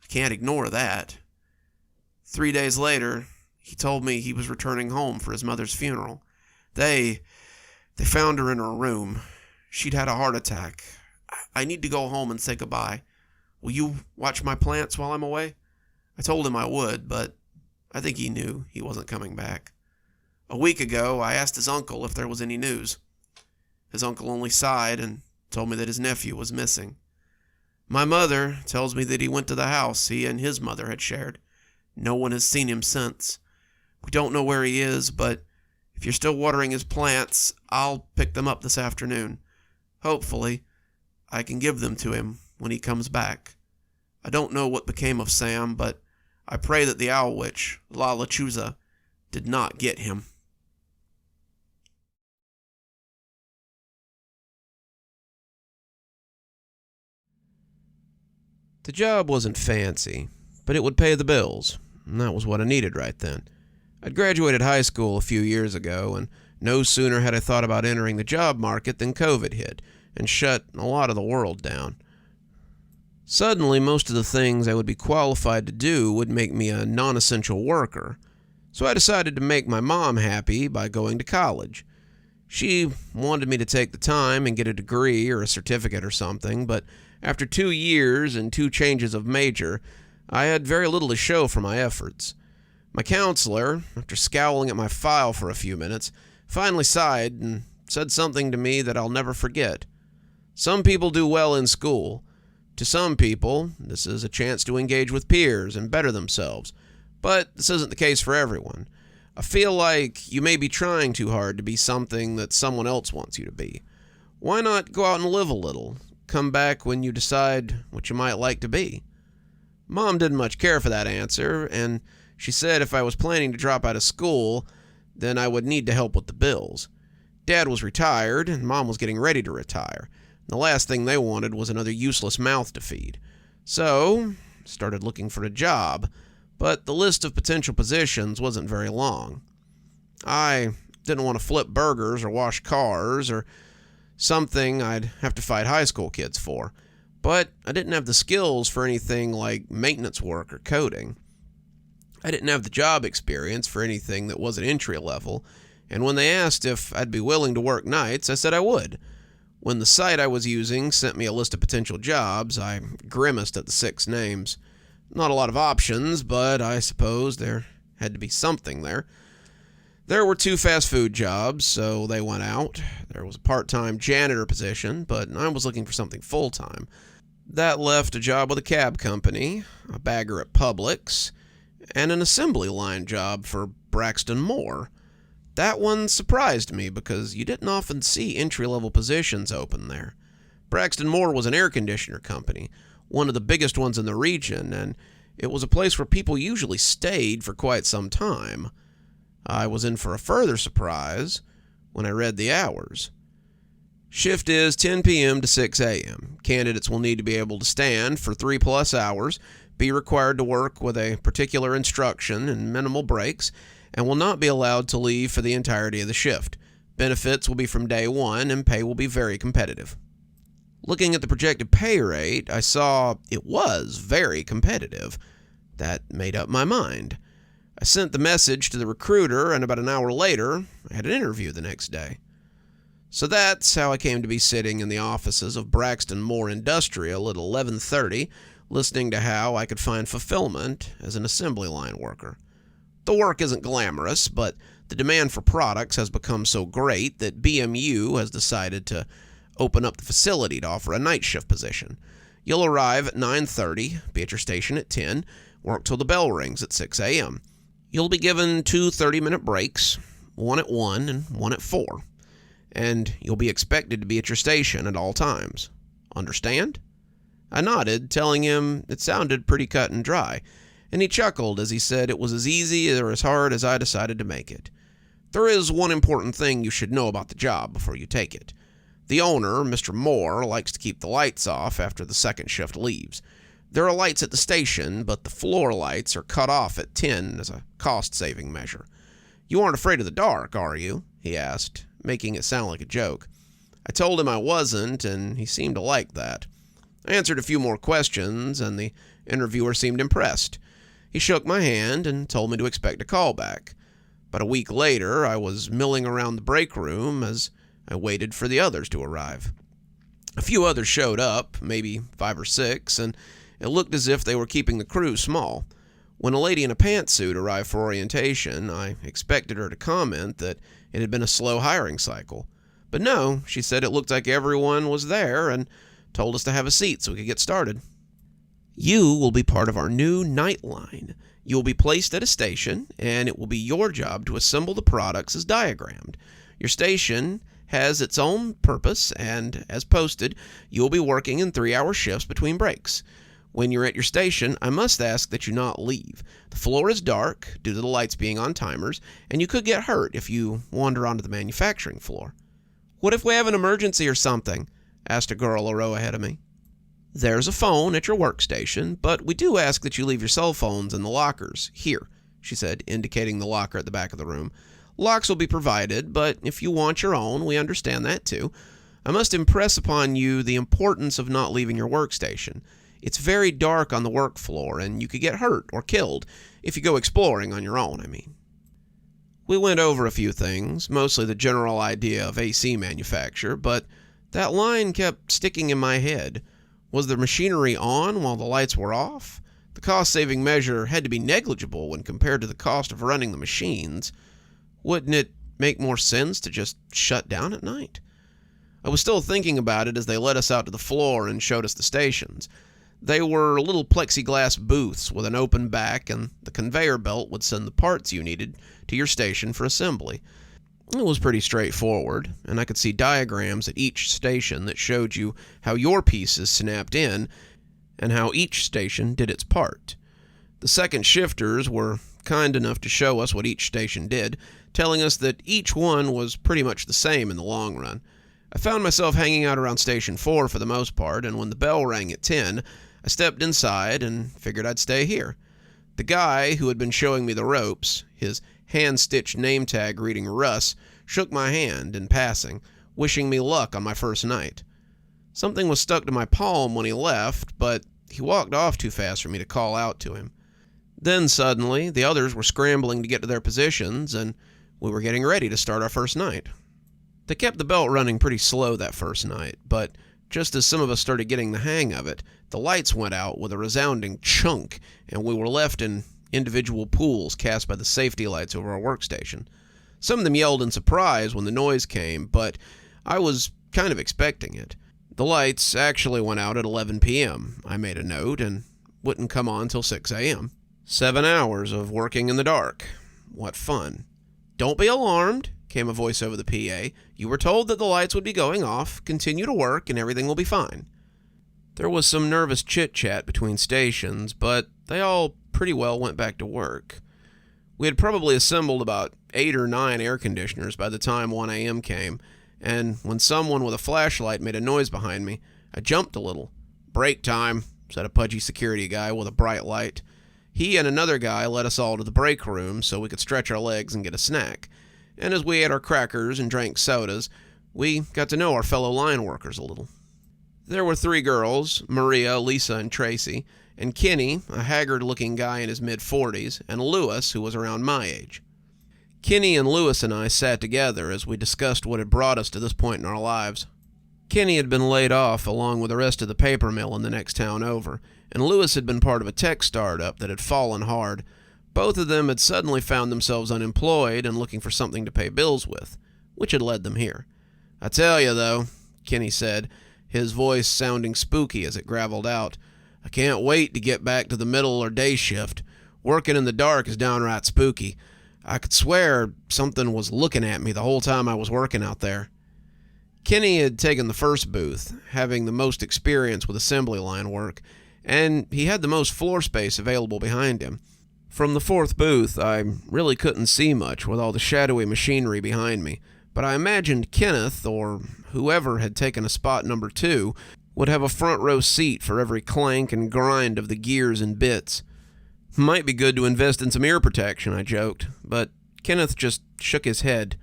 I can't ignore that." 3 days later, he told me he was returning home for his mother's funeral. They found her in her room. She'd had a heart attack. I need to go home and say goodbye. Will you watch my plants while I'm away? I told him I would, but I think he knew he wasn't coming back. A week ago, I asked his uncle if there was any news. His uncle only sighed and told me that his nephew was missing. My mother tells me that he went to the house he and his mother had shared. No one has seen him since. We don't know where he is, but if you're still watering his plants, I'll pick them up this afternoon. Hopefully, I can give them to him when he comes back. I don't know what became of Sam, but I pray that the owl witch, La Lechuza, did not get him. The job wasn't fancy, but it would pay the bills, and that was what I needed right then. I'd graduated high school a few years ago, and no sooner had I thought about entering the job market than COVID hit and shut a lot of the world down. Suddenly, most of the things I would be qualified to do would make me a non-essential worker, so I decided to make my mom happy by going to college. She wanted me to take the time and get a degree or a certificate or something, but after 2 years and 2 changes of major, I had very little to show for my efforts. My counselor, after scowling at my file for a few minutes, finally sighed and said something to me that I'll never forget. Some people do well in school. To some people, this is a chance to engage with peers and better themselves, but this isn't the case for everyone. I feel like you may be trying too hard to be something that someone else wants you to be. Why not go out and live a little? Come back when you decide what you might like to be. Mom didn't much care for that answer, and she said if I was planning to drop out of school, then I would need to help with the bills. Dad was retired, and Mom was getting ready to retire. The last thing they wanted was another useless mouth to feed. So, started looking for a job, but the list of potential positions wasn't very long. I didn't want to flip burgers or wash cars or something I'd have to fight high school kids for, but I didn't have the skills for anything like maintenance work or coding. I didn't have the job experience for anything that wasn't entry level, and when they asked if I'd be willing to work nights, I said I would. When the site I was using sent me a list of potential jobs, I grimaced at the 6 names. Not a lot of options, but I suppose there had to be something there. There were 2 fast food jobs, so they went out. There was a part-time janitor position, but I was looking for something full-time. That left a job with a cab company, a bagger at Publix, and an assembly line job for Braxton Moore. That one surprised me because you didn't often see entry-level positions open there. Braxton Moore was an air conditioner company, one of the biggest ones in the region, and it was a place where people usually stayed for quite some time. I was in for a further surprise when I read the hours. Shift is 10 p.m. to 6 a.m. Candidates will need to be able to stand for 3+ hours, be required to work with a particular instruction and minimal breaks, and will not be allowed to leave for the entirety of the shift. Benefits will be from day one, and pay will be very competitive. Looking at the projected pay rate, I saw it was very competitive. That made up my mind. I sent the message to the recruiter, and about an hour later, I had an interview the next day. So that's how I came to be sitting in the offices of Braxton Moore Industrial at 11:30, listening to how I could find fulfillment as an assembly line worker. The work isn't glamorous, but the demand for products has become so great that BMU has decided to open up the facility to offer a night shift position. You'll arrive at 9:30, be at your station at 10, work till the bell rings at 6 a.m. You'll be given 2 30-minute breaks, one at 1 and one at 4. And you'll be expected to be at your station at all times. Understand? I nodded, telling him it sounded pretty cut and dry, and he chuckled as he said it was as easy or as hard as I decided to make it. There is one important thing you should know about the job before you take it. The owner, Mr. Moore, likes to keep the lights off after the second shift leaves. There are lights at the station, but the floor lights are cut off at 10 as a cost-saving measure. You aren't afraid of the dark, are you? He asked, making it sound like a joke. I told him I wasn't, and he seemed to like that. I answered a few more questions, and the interviewer seemed impressed. He shook my hand and told me to expect a call back. About a week later, I was milling around the break room as I waited for the others to arrive. A few others showed up, maybe 5 or 6, and it looked as if they were keeping the crew small. When a lady in a pantsuit arrived for orientation, I expected her to comment that it had been a slow hiring cycle. But no, she said it looked like everyone was there and told us to have a seat so we could get started. You will be part of our new night line. You will be placed at a station, and it will be your job to assemble the products as diagrammed. Your station has its own purpose, and as posted, you will be working in 3-hour shifts between breaks. When you're at your station, I must ask that you not leave. The floor is dark due to the lights being on timers, and you could get hurt if you wander onto the manufacturing floor. What if we have an emergency or something? Asked a girl a row ahead of me. There's a phone at your workstation, but we do ask that you leave your cell phones in the lockers. Here, she said, indicating the locker at the back of the room. Locks will be provided, but if you want your own, we understand that too. I must impress upon you the importance of not leaving your workstation. It's very dark on the work floor, and you could get hurt or killed if you go exploring on your own, We went over a few things, mostly the general idea of AC manufacture, but that line kept sticking in my head. Was the machinery on while the lights were off? The cost-saving measure had to be negligible when compared to the cost of running the machines. Wouldn't it make more sense to just shut down at night? I was still thinking about it as they led us out to the floor and showed us the stations. They were little plexiglass booths with an open back, and the conveyor belt would send the parts you needed to your station for assembly. It was pretty straightforward, and I could see diagrams at each station that showed you how your pieces snapped in and how each station did its part. The second shifters were kind enough to show us what each station did, telling us that each one was pretty much the same in the long run. I found myself hanging out around Station 4 for the most part, and when the bell rang at 10, I stepped inside and figured I'd stay here. The guy who had been showing me the ropes, his hand-stitched name tag reading Russ, shook my hand in passing, wishing me luck on my first night. Something was stuck to my palm when he left, but he walked off too fast for me to call out to him. Then suddenly, the others were scrambling to get to their positions, and we were getting ready to start our first night. They kept the belt running pretty slow that first night, but just as some of us started getting the hang of it, the lights went out with a resounding chunk, and we were left in individual pools cast by the safety lights over our workstation. Some of them yelled in surprise when the noise came, but I was kind of expecting it. The lights actually went out at 11 p.m., I made a note, and wouldn't come on till 6 a.m. 7 hours of working in the dark. What fun. "Don't be alarmed," came a voice over the PA. "You were told that the lights would be going off. Continue to work and everything will be fine." There was some nervous chit-chat between stations, but they all pretty well went back to work. We had probably assembled about 8 or 9 air conditioners by the time 1 a.m. came, and when someone with a flashlight made a noise behind me, I jumped a little. "Break time," said a pudgy security guy with a bright light. He and another guy led us all to the break room so we could stretch our legs and get a snack. And as we ate our crackers and drank sodas, we got to know our fellow line workers a little. There were 3 girls, Maria, Lisa, and Tracy, and Kenny, a haggard-looking guy in his mid-40s, and Lewis, who was around my age. Kenny and Lewis and I sat together as we discussed what had brought us to this point in our lives. Kenny had been laid off along with the rest of the paper mill in the next town over, and Lewis had been part of a tech startup that had fallen hard. Both of them had suddenly found themselves unemployed and looking for something to pay bills with, which had led them here. "I tell you, though," Kenny said, his voice sounding spooky as it graveled out, "I can't wait to get back to the middle or day shift. Working in the dark is downright spooky. I could swear something was looking at me the whole time I was working out there." Kenny had taken the first booth, having the most experience with assembly line work, and he had the most floor space available behind him. From the 4th booth, I really couldn't see much with all the shadowy machinery behind me, but I imagined Kenneth, or whoever had taken a spot number 2, would have a front row seat for every clank and grind of the gears and bits. "Might be good to invest in some ear protection," I joked, but Kenneth just shook his head.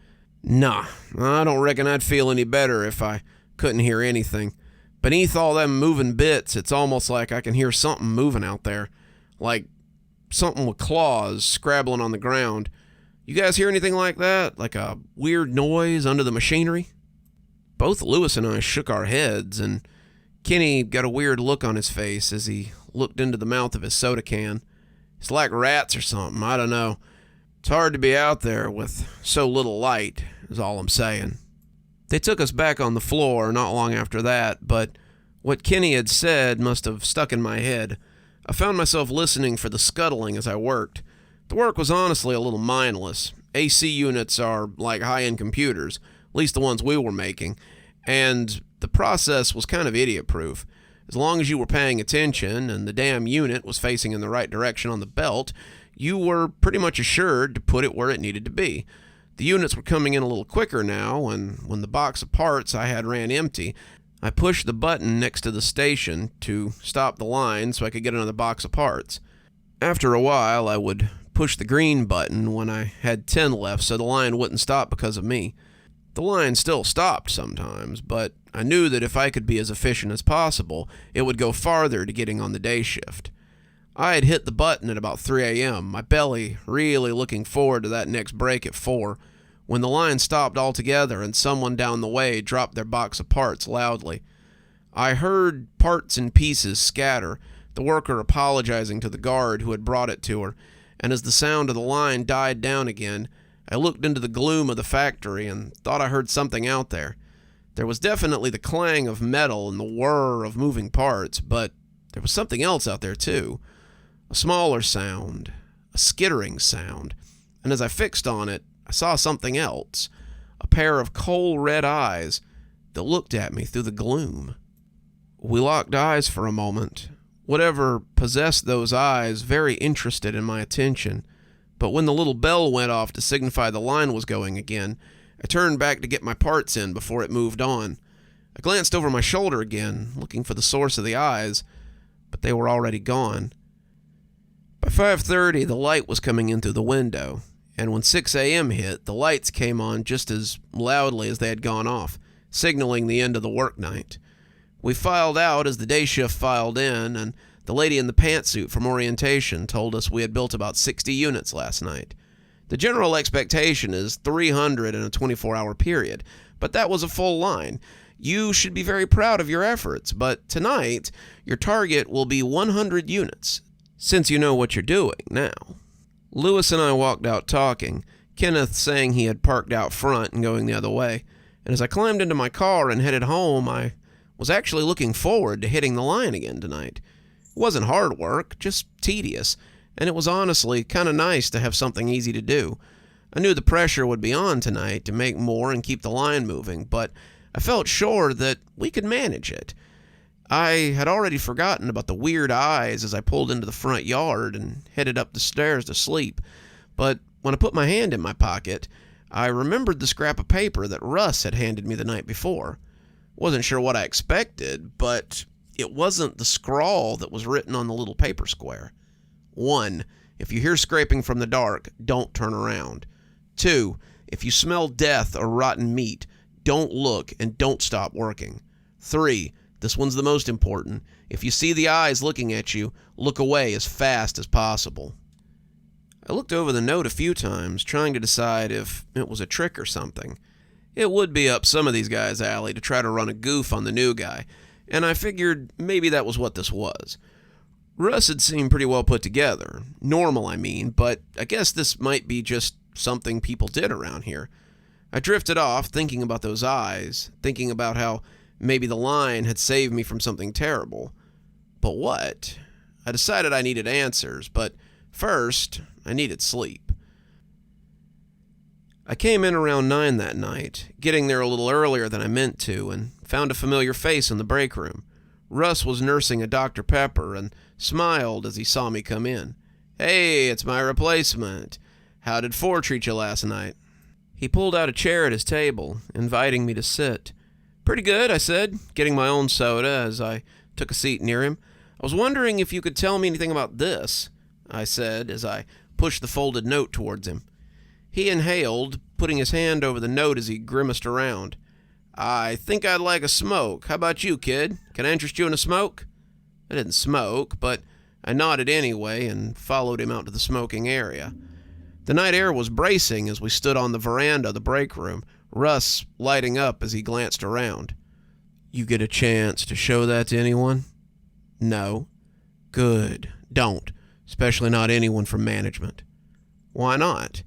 "Nah, I don't reckon I'd feel any better if I couldn't hear anything. Beneath all them moving bits, it's almost like I can hear something moving out there. Like something with claws scrabbling on the ground. You guys hear anything like that? Like a weird noise under the machinery?" Both Lewis and I shook our heads, and Kenny got a weird look on his face as he looked into the mouth of his soda can. "It's like rats or something, I don't know. It's hard to be out there with so little light, is all I'm saying." They took us back on the floor not long after that, but what Kenny had said must have stuck in my head. I found myself listening for the scuttling as I worked. The work was honestly a little mindless. AC units are like high-end computers, at least the ones we were making, and the process was kind of idiot-proof. As long as you were paying attention and the damn unit was facing in the right direction on the belt, you were pretty much assured to put it where it needed to be. The units were coming in a little quicker now, and when the box of parts I had ran empty, I pushed the button next to the station to stop the line so I could get another box of parts. After a while, I would push the green button when I had 10 left so the line wouldn't stop because of me. The line still stopped sometimes, but I knew that if I could be as efficient as possible, it would go farther to getting on the day shift. I had hit the button at about 3 a.m., my belly really looking forward to that next break at 4, when the line stopped altogether and someone down the way dropped their box of parts loudly. I heard parts and pieces scatter, the worker apologizing to the guard who had brought it to her, and as the sound of the line died down again, I looked into the gloom of the factory and thought I heard something out there. There was definitely the clang of metal and the whir of moving parts, but there was something else out there too. A smaller sound, a skittering sound, and as I fixed on it, I saw something else, a pair of coal red eyes that looked at me through the gloom. We locked eyes for a moment, whatever possessed those eyes very interested in my attention, but when the little bell went off to signify the line was going again, I turned back to get my parts in before it moved on. I glanced over my shoulder again, looking for the source of the eyes, but they were already gone. By 5:30, the light was coming in through the window, and when 6 a.m. hit, the lights came on just as loudly as they had gone off, signaling the end of the work night. We filed out as the day shift filed in, and the lady in the pantsuit from orientation told us we had built about 60 units last night. The general expectation is 300 in a 24-hour period, but that was a full line. You should be very proud of your efforts, but tonight, your target will be 100 units, since you know what you're doing now. Lewis and I walked out talking, Kenneth saying he had parked out front and going the other way, and as I climbed into my car and headed home, I was actually looking forward to hitting the line again tonight. It wasn't hard work, just tedious, and it was honestly kind of nice to have something easy to do. I knew the pressure would be on tonight to make more and keep the line moving, but I felt sure that we could manage it. I had already forgotten about the weird eyes as I pulled into the front yard and headed up the stairs to sleep, but when I put my hand in my pocket, I remembered the scrap of paper that Russ had handed me the night before. Wasn't sure what I expected, but it wasn't the scrawl that was written on the little paper square. 1. If you hear scraping from the dark, don't turn around. 2. If you smell death or rotten meat, don't look and don't stop working. 3. This one's the most important. If you see the eyes looking at you, look away as fast as possible. I looked over the note a few times, trying to decide if it was a trick or something. It would be up some of these guys' alley to try to run a goof on the new guy, and I figured maybe that was what this was. Russ had seemed pretty well put together. Normal, I mean, but I guess this might be just something people did around here. I drifted off, thinking about those eyes, thinking about how maybe the line had saved me from something terrible. But what? I decided I needed answers, but first, I needed sleep. I came in around 9 that night, getting there a little earlier than I meant to, and found a familiar face in the break room. Russ was nursing a Dr. Pepper and smiled as he saw me come in. "Hey, it's my replacement. How did 4 treat you last night?" He pulled out a chair at his table, inviting me to sit. "Pretty good," I said, getting my own soda as I took a seat near him. "I was wondering if you could tell me anything about this," I said as I pushed the folded note towards him. He inhaled, putting his hand over the note as he grimaced around. "I think I'd like a smoke. How about you, kid? Can I interest you in a smoke?" I didn't smoke, but I nodded anyway and followed him out to the smoking area. The night air was bracing as we stood on the veranda of the break room, Russ lighting up as he glanced around. "You get a chance to show that to anyone?" "No." "Good. Don't. Especially not anyone from management." "Why not?"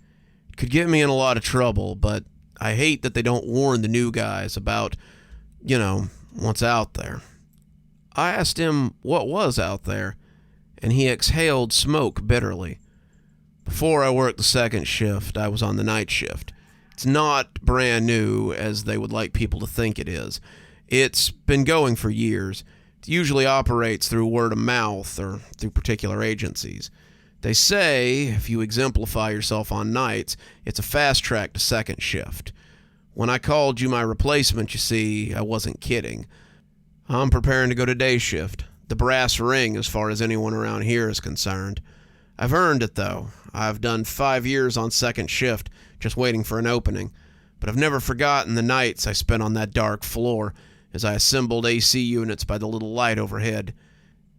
"It could get me in a lot of trouble, but I hate that they don't warn the new guys about, what's out there." I asked him what was out there, and he exhaled smoke bitterly. "Before I worked the second shift, I was on the night shift. It's not brand new, as they would like people to think it is. It's been going for years. It usually operates through word of mouth or through particular agencies. They say if you exemplify yourself on nights, it's a fast track to second shift. When I called you my replacement, you see, I wasn't kidding. I'm preparing to go to day shift. The brass ring as far as anyone around here is concerned. I've earned it, though. I've done 5 years on second shift, just waiting for an opening. But I've never forgotten the nights I spent on that dark floor as I assembled AC units by the little light overhead.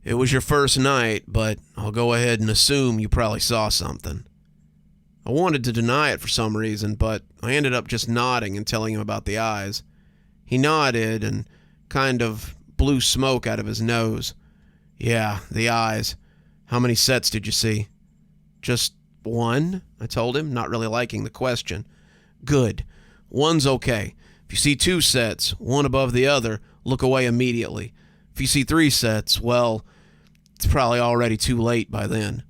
It was your first night, but I'll go ahead and assume you probably saw something." I wanted to deny it for some reason, but I ended up just nodding and telling him about the eyes. He nodded and kind of blew smoke out of his nose. "Yeah, the eyes. How many sets did you see?" "Just 1, I told him, not really liking the question. "Good. 1's okay. If you see 2 sets, one above the other, look away immediately. If you see 3 sets, well, it's probably already too late by then."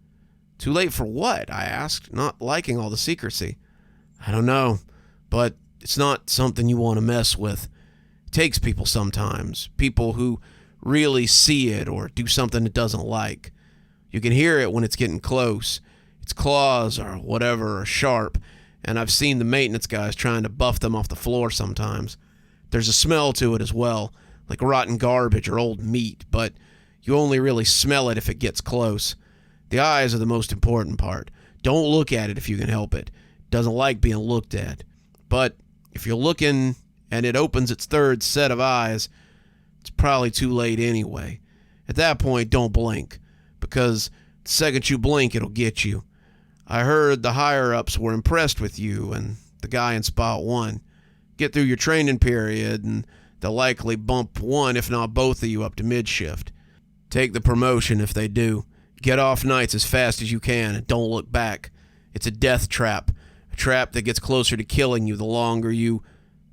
"Too late for what?" I asked, not liking all the secrecy. "I don't know, but it's not something you want to mess with. It takes people sometimes, people who really see it or do something it doesn't like. You can hear it when it's getting close. Its claws or whatever are sharp, and I've seen the maintenance guys trying to buff them off the floor sometimes. There's a smell to it as well, like rotten garbage or old meat, but you only really smell it if it gets close. The eyes are the most important part. Don't look at it if you can help it. It doesn't like being looked at. But if you're looking and it opens its third set of eyes, it's probably too late anyway. At that point, don't blink, because the second you blink, it'll get you. I heard the higher-ups were impressed with you and the guy in Spot 1. Get through your training period, and they'll likely bump one, if not both of you, up to mid-shift. Take the promotion if they do. Get off nights as fast as you can, and don't look back. It's a death trap, a trap that gets closer to killing you the longer you...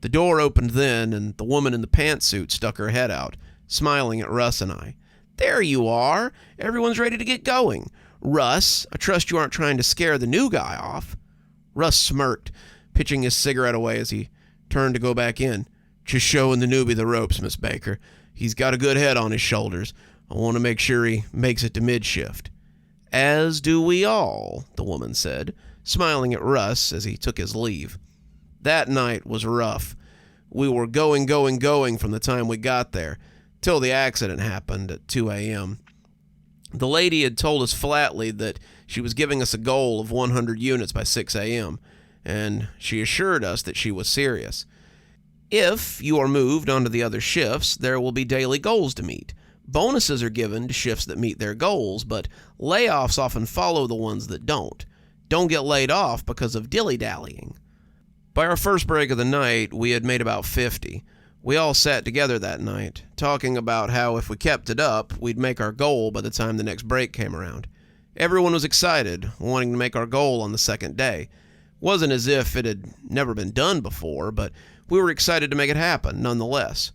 The door opened then, and the woman in the pantsuit stuck her head out, smiling at Russ and I. There you are. Everyone's ready to get going. Russ, I trust you aren't trying to scare the new guy off. Russ smirked, pitching his cigarette away as he turned to go back in. Just showing the newbie the ropes, Miss Baker. He's got a good head on his shoulders. I want to make sure he makes it to mid-shift. As do we all, the woman said, smiling at Russ as he took his leave. That night was rough. We were going from the time we got there, till the accident happened at 2 a.m. The lady had told us flatly that she was giving us a goal of 100 units by 6 a.m., and she assured us that she was serious. If you are moved onto the other shifts, there will be daily goals to meet. Bonuses are given to shifts that meet their goals, but layoffs often follow the ones that don't. Don't get laid off because of dilly-dallying. By our first break of the night, we had made about 50. We all sat together that night, talking about how if we kept it up, we'd make our goal by the time the next break came around. Everyone was excited, wanting to make our goal on the second day. Wasn't as if it had never been done before, but we were excited to make it happen, nonetheless.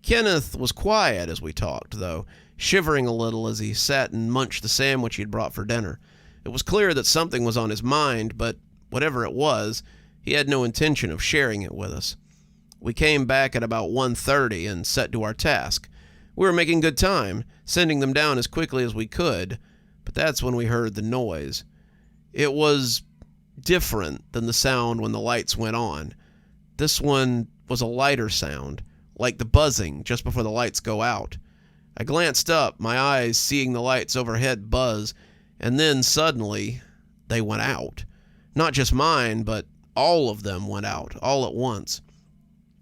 Kenneth was quiet as we talked, though, shivering a little as he sat and munched the sandwich he'd brought for dinner. It was clear that something was on his mind, but whatever it was, he had no intention of sharing it with us. We came back at about 1:30 and set to our task. We were making good time, sending them down as quickly as we could, but that's when we heard the noise. It was different than the sound when the lights went on. This one was a lighter sound, like the buzzing just before the lights go out. I glanced up, my eyes seeing the lights overhead buzz, and then suddenly they went out. Not just mine, but all of them went out, all at once.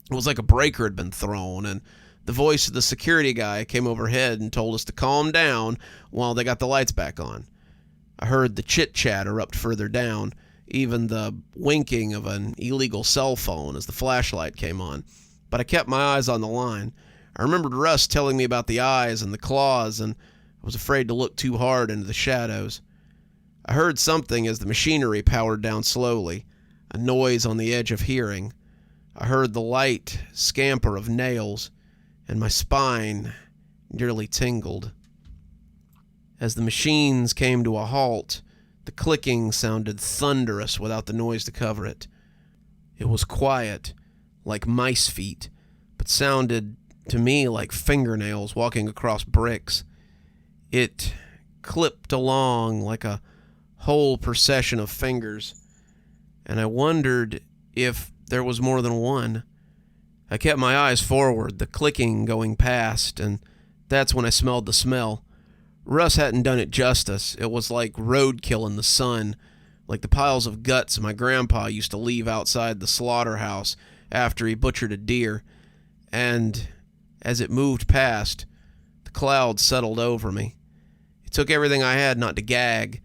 It was like a breaker had been thrown, and the voice of the security guy came overhead and told us to calm down while they got the lights back on. I heard the chit-chat erupt further down, even the winking of an illegal cell phone as the flashlight came on, but I kept my eyes on the line. I remembered Russ telling me about the eyes and the claws, and I was afraid to look too hard into the shadows. I heard something as the machinery powered down slowly, a noise on the edge of hearing. I heard the light scamper of nails, and my spine nearly tingled. As the machines came to a halt, the clicking sounded thunderous without the noise to cover it. It was quiet, like mice feet, but sounded to me like fingernails walking across bricks. It clipped along like a whole procession of fingers, and I wondered if there was more than one. I kept my eyes forward, the clicking going past, and that's when I smelled the smell. Russ hadn't done it justice. It was like roadkill in the sun, like the piles of guts my grandpa used to leave outside the slaughterhouse after he butchered a deer. And as it moved past, the cloud settled over me. It took everything I had not to gag,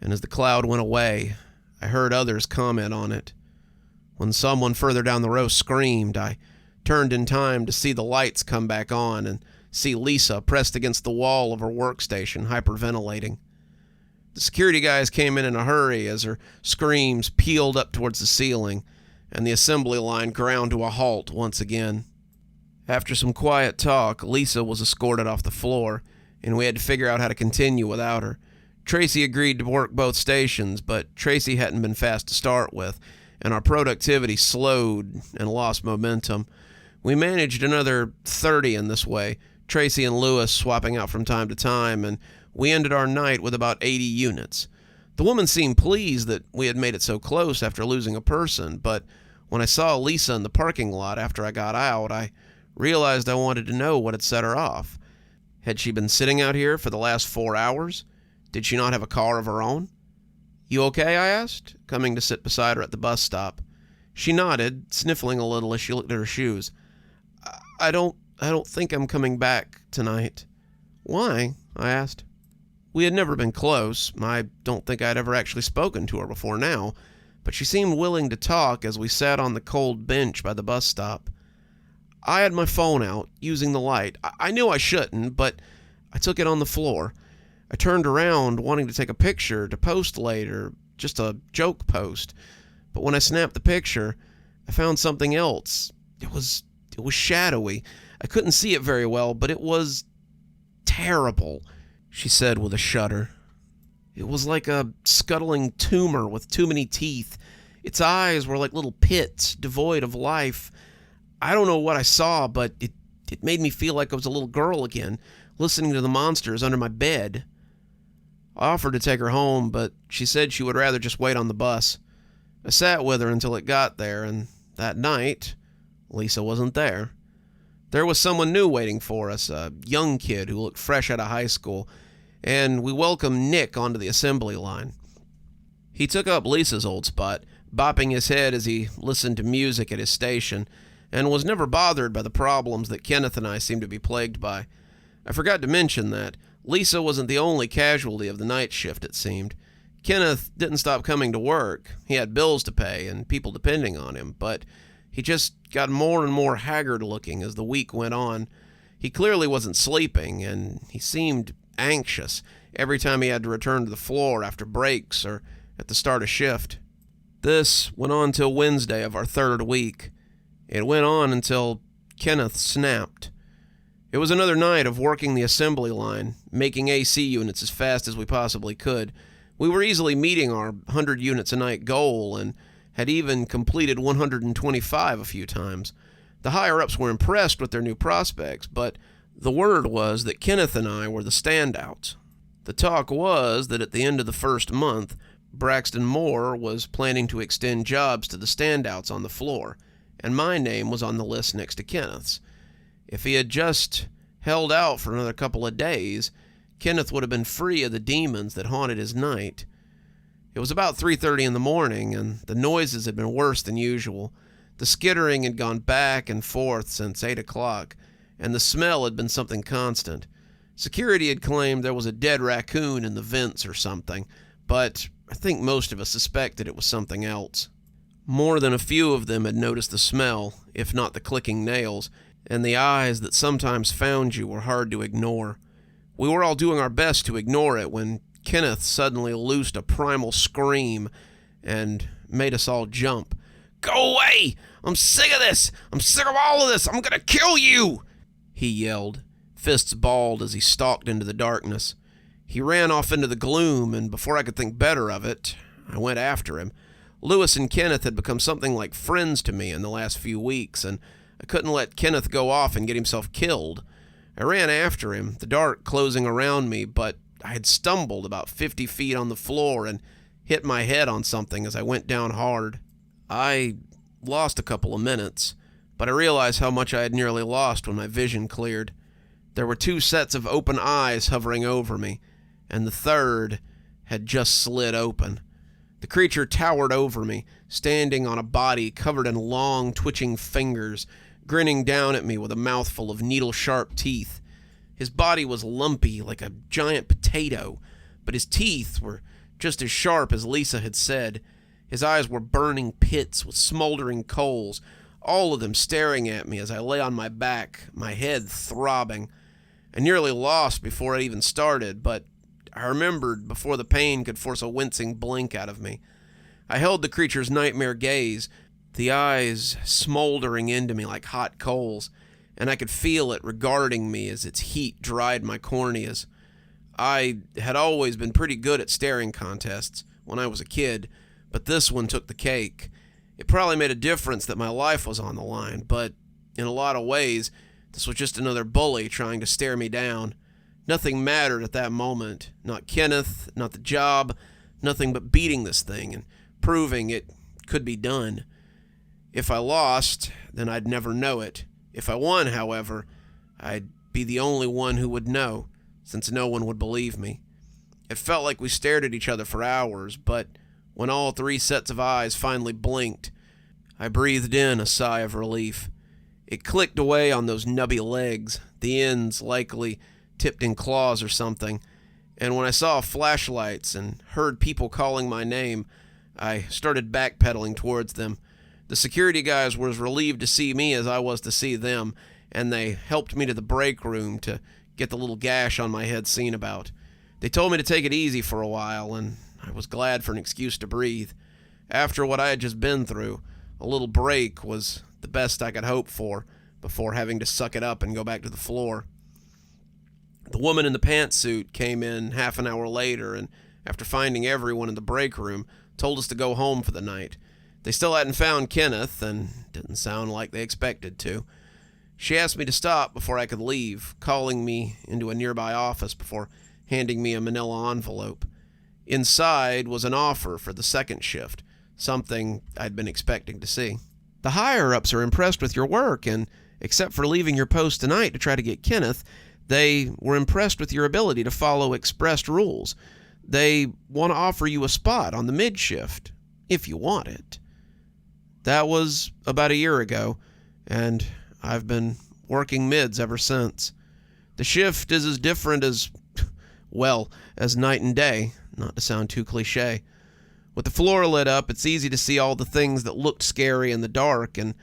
and as the cloud went away, I heard others comment on it. When someone further down the row screamed, I turned in time to see the lights come back on and see Lisa pressed against the wall of her workstation, hyperventilating. The security guys came in a hurry as her screams peeled up towards the ceiling, and the assembly line ground to a halt once again. After some quiet talk, Lisa was escorted off the floor, and we had to figure out how to continue without her. Tracy agreed to work both stations, but Tracy hadn't been fast to start with, and our productivity slowed and lost momentum. We managed another 30 in this way, Tracy and Lewis swapping out from time to time, and we ended our night with about 80 units. The woman seemed pleased that we had made it so close after losing a person, but when I saw Lisa in the parking lot after I got out, I realized I wanted to know what had set her off. Had she been sitting out here for the last 4 hours? Did she not have a car of her own? "You okay?" I asked, coming to sit beside her at the bus stop. She nodded, sniffling a little as she looked at her shoes. I don't think I'm coming back tonight." "Why?" I asked. We had never been close. I don't think I'd ever actually spoken to her before now, but she seemed willing to talk as we sat on the cold bench by the bus stop. I had my phone out, using the light. I knew I shouldn't, but I took it on the floor. I turned around, wanting to take a picture to post later, just a joke post. But when I snapped the picture, I found something else. It was shadowy. I couldn't see it very well, but it was terrible, she said with a shudder. It was like a scuttling tumor with too many teeth. Its eyes were like little pits, devoid of life. I don't know what I saw, but it made me feel like I was a little girl again, listening to the monsters under my bed. I offered to take her home, but she said she would rather just wait on the bus. I sat with her until it got there, and that night, Lisa wasn't there. There was someone new waiting for us, a young kid who looked fresh out of high school, and we welcomed Nick onto the assembly line. He took up Lisa's old spot, bopping his head as he listened to music at his station, and was never bothered by the problems that Kenneth and I seemed to be plagued by. I forgot to mention that Lisa wasn't the only casualty of the night shift, it seemed. Kenneth didn't stop coming to work. He had bills to pay and people depending on him, but he just got more and more haggard looking as the week went on. He clearly wasn't sleeping, and he seemed anxious every time he had to return to the floor after breaks or at the start of shift. This went on till Wednesday of our third week. It went on until Kenneth snapped. It was another night of working the assembly line, making AC units as fast as we possibly could. We were easily meeting our 100 units a night goal and had even completed 125 a few times. The higher-ups were impressed with their new prospects, but the word was that Kenneth and I were the standouts. The talk was that at the end of the first month, Braxton Moore was planning to extend jobs to the standouts on the floor, and my name was on the list next to Kenneth's. If he had just held out for another couple of days, Kenneth would have been free of the demons that haunted his night. It was about 3:30 in the morning, and the noises had been worse than usual. The skittering had gone back and forth since 8 o'clock, and the smell had been something constant. Security had claimed there was a dead raccoon in the vents or something, but I think most of us suspected it was something else. More than a few of them had noticed the smell, if not the clicking nails, and the eyes that sometimes found you were hard to ignore. We were all doing our best to ignore it when Kenneth suddenly loosed a primal scream and made us all jump. "Go away! I'm sick of this! I'm sick of all of this! I'm gonna kill you!" he yelled, fists balled as he stalked into the darkness. He ran off into the gloom, and before I could think better of it, I went after him. Lewis and Kenneth had become something like friends to me in the last few weeks, and I couldn't let Kenneth go off and get himself killed. I ran after him, the dark closing around me, but I had stumbled about 50 feet on the floor and hit my head on something as I went down hard. I lost a couple of minutes, but I realized how much I had nearly lost when my vision cleared. There were 2 sets of open eyes hovering over me, and the third had just slid open. The creature towered over me, standing on a body covered in long, twitching fingers, grinning down at me with a mouthful of needle-sharp teeth. His body was lumpy like a giant potato, but his teeth were just as sharp as Lisa had said. His eyes were burning pits with smoldering coals, all of them staring at me as I lay on my back, my head throbbing. I nearly lost before it even started, but I remembered before the pain could force a wincing blink out of me. I held the creature's nightmare gaze, the eyes smoldering into me like hot coals, and I could feel it regarding me as its heat dried my corneas. I had always been pretty good at staring contests when I was a kid, but this one took the cake. It probably made a difference that my life was on the line, but in a lot of ways, this was just another bully trying to stare me down. Nothing mattered at that moment. Not Kenneth, not the job, Nothing but beating this thing and proving it could be done. If I lost, then I'd never know it. If I won, however, I'd be the only one who would know, since no one would believe me. It felt like we stared at each other for hours, but when all 3 sets of eyes finally blinked, I breathed in a sigh of relief. It clicked away on those nubby legs, the ends likely tipped in claws or something, and when I saw flashlights and heard people calling my name, I started backpedaling towards them. The security guys were as relieved to see me as I was to see them, and they helped me to the break room to get the little gash on my head seen about. They told me to take it easy for a while, and I was glad for an excuse to breathe. After what I had just been through, a little break was the best I could hope for before having to suck it up and go back to the floor. The woman in the pantsuit came in half an hour later, and after finding everyone in the break room, told us to go home for the night. They still hadn't found Kenneth, and didn't sound like they expected to. She asked me to stop before I could leave, calling me into a nearby office before handing me a manila envelope. Inside was an offer for the second shift, something I'd been expecting to see. The higher-ups are impressed with your work, and except for leaving your post tonight to try to get Kenneth, they were impressed with your ability to follow expressed rules. They want to offer you a spot on the mid-shift, if you want it. That was about a year ago, and I've been working mids ever since. The shift is as different as, well, as night and day, not to sound too cliche. With the floor lit up, it's easy to see all the things that looked scary in the dark and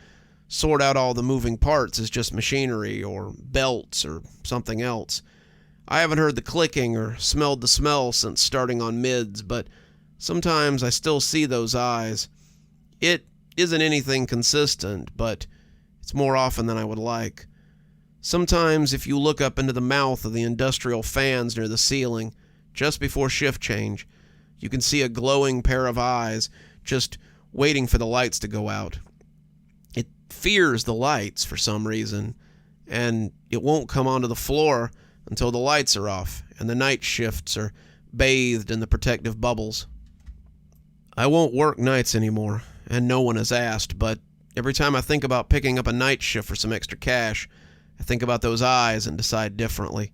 sort out all the moving parts as just machinery or belts or something else. I haven't heard the clicking or smelled the smell since starting on mids, but sometimes I still see those eyes. It isn't anything consistent, but it's more often than I would like. Sometimes if you look up into the mouth of the industrial fans near the ceiling, just before shift change, you can see a glowing pair of eyes just waiting for the lights to go out. It fears the lights for some reason, and it won't come onto the floor until the lights are off and the night shifts are bathed in the protective bubbles. I won't work nights anymore, and no one has asked, but every time I think about picking up a night shift for some extra cash, I think about those eyes and decide differently.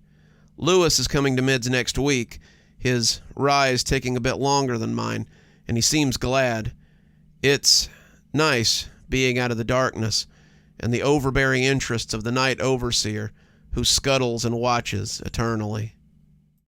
Lewis is coming to mids next week, his rise taking a bit longer than mine, and he seems glad. It's nice being out of the darkness and the overbearing interests of the night overseer who scuttles and watches eternally.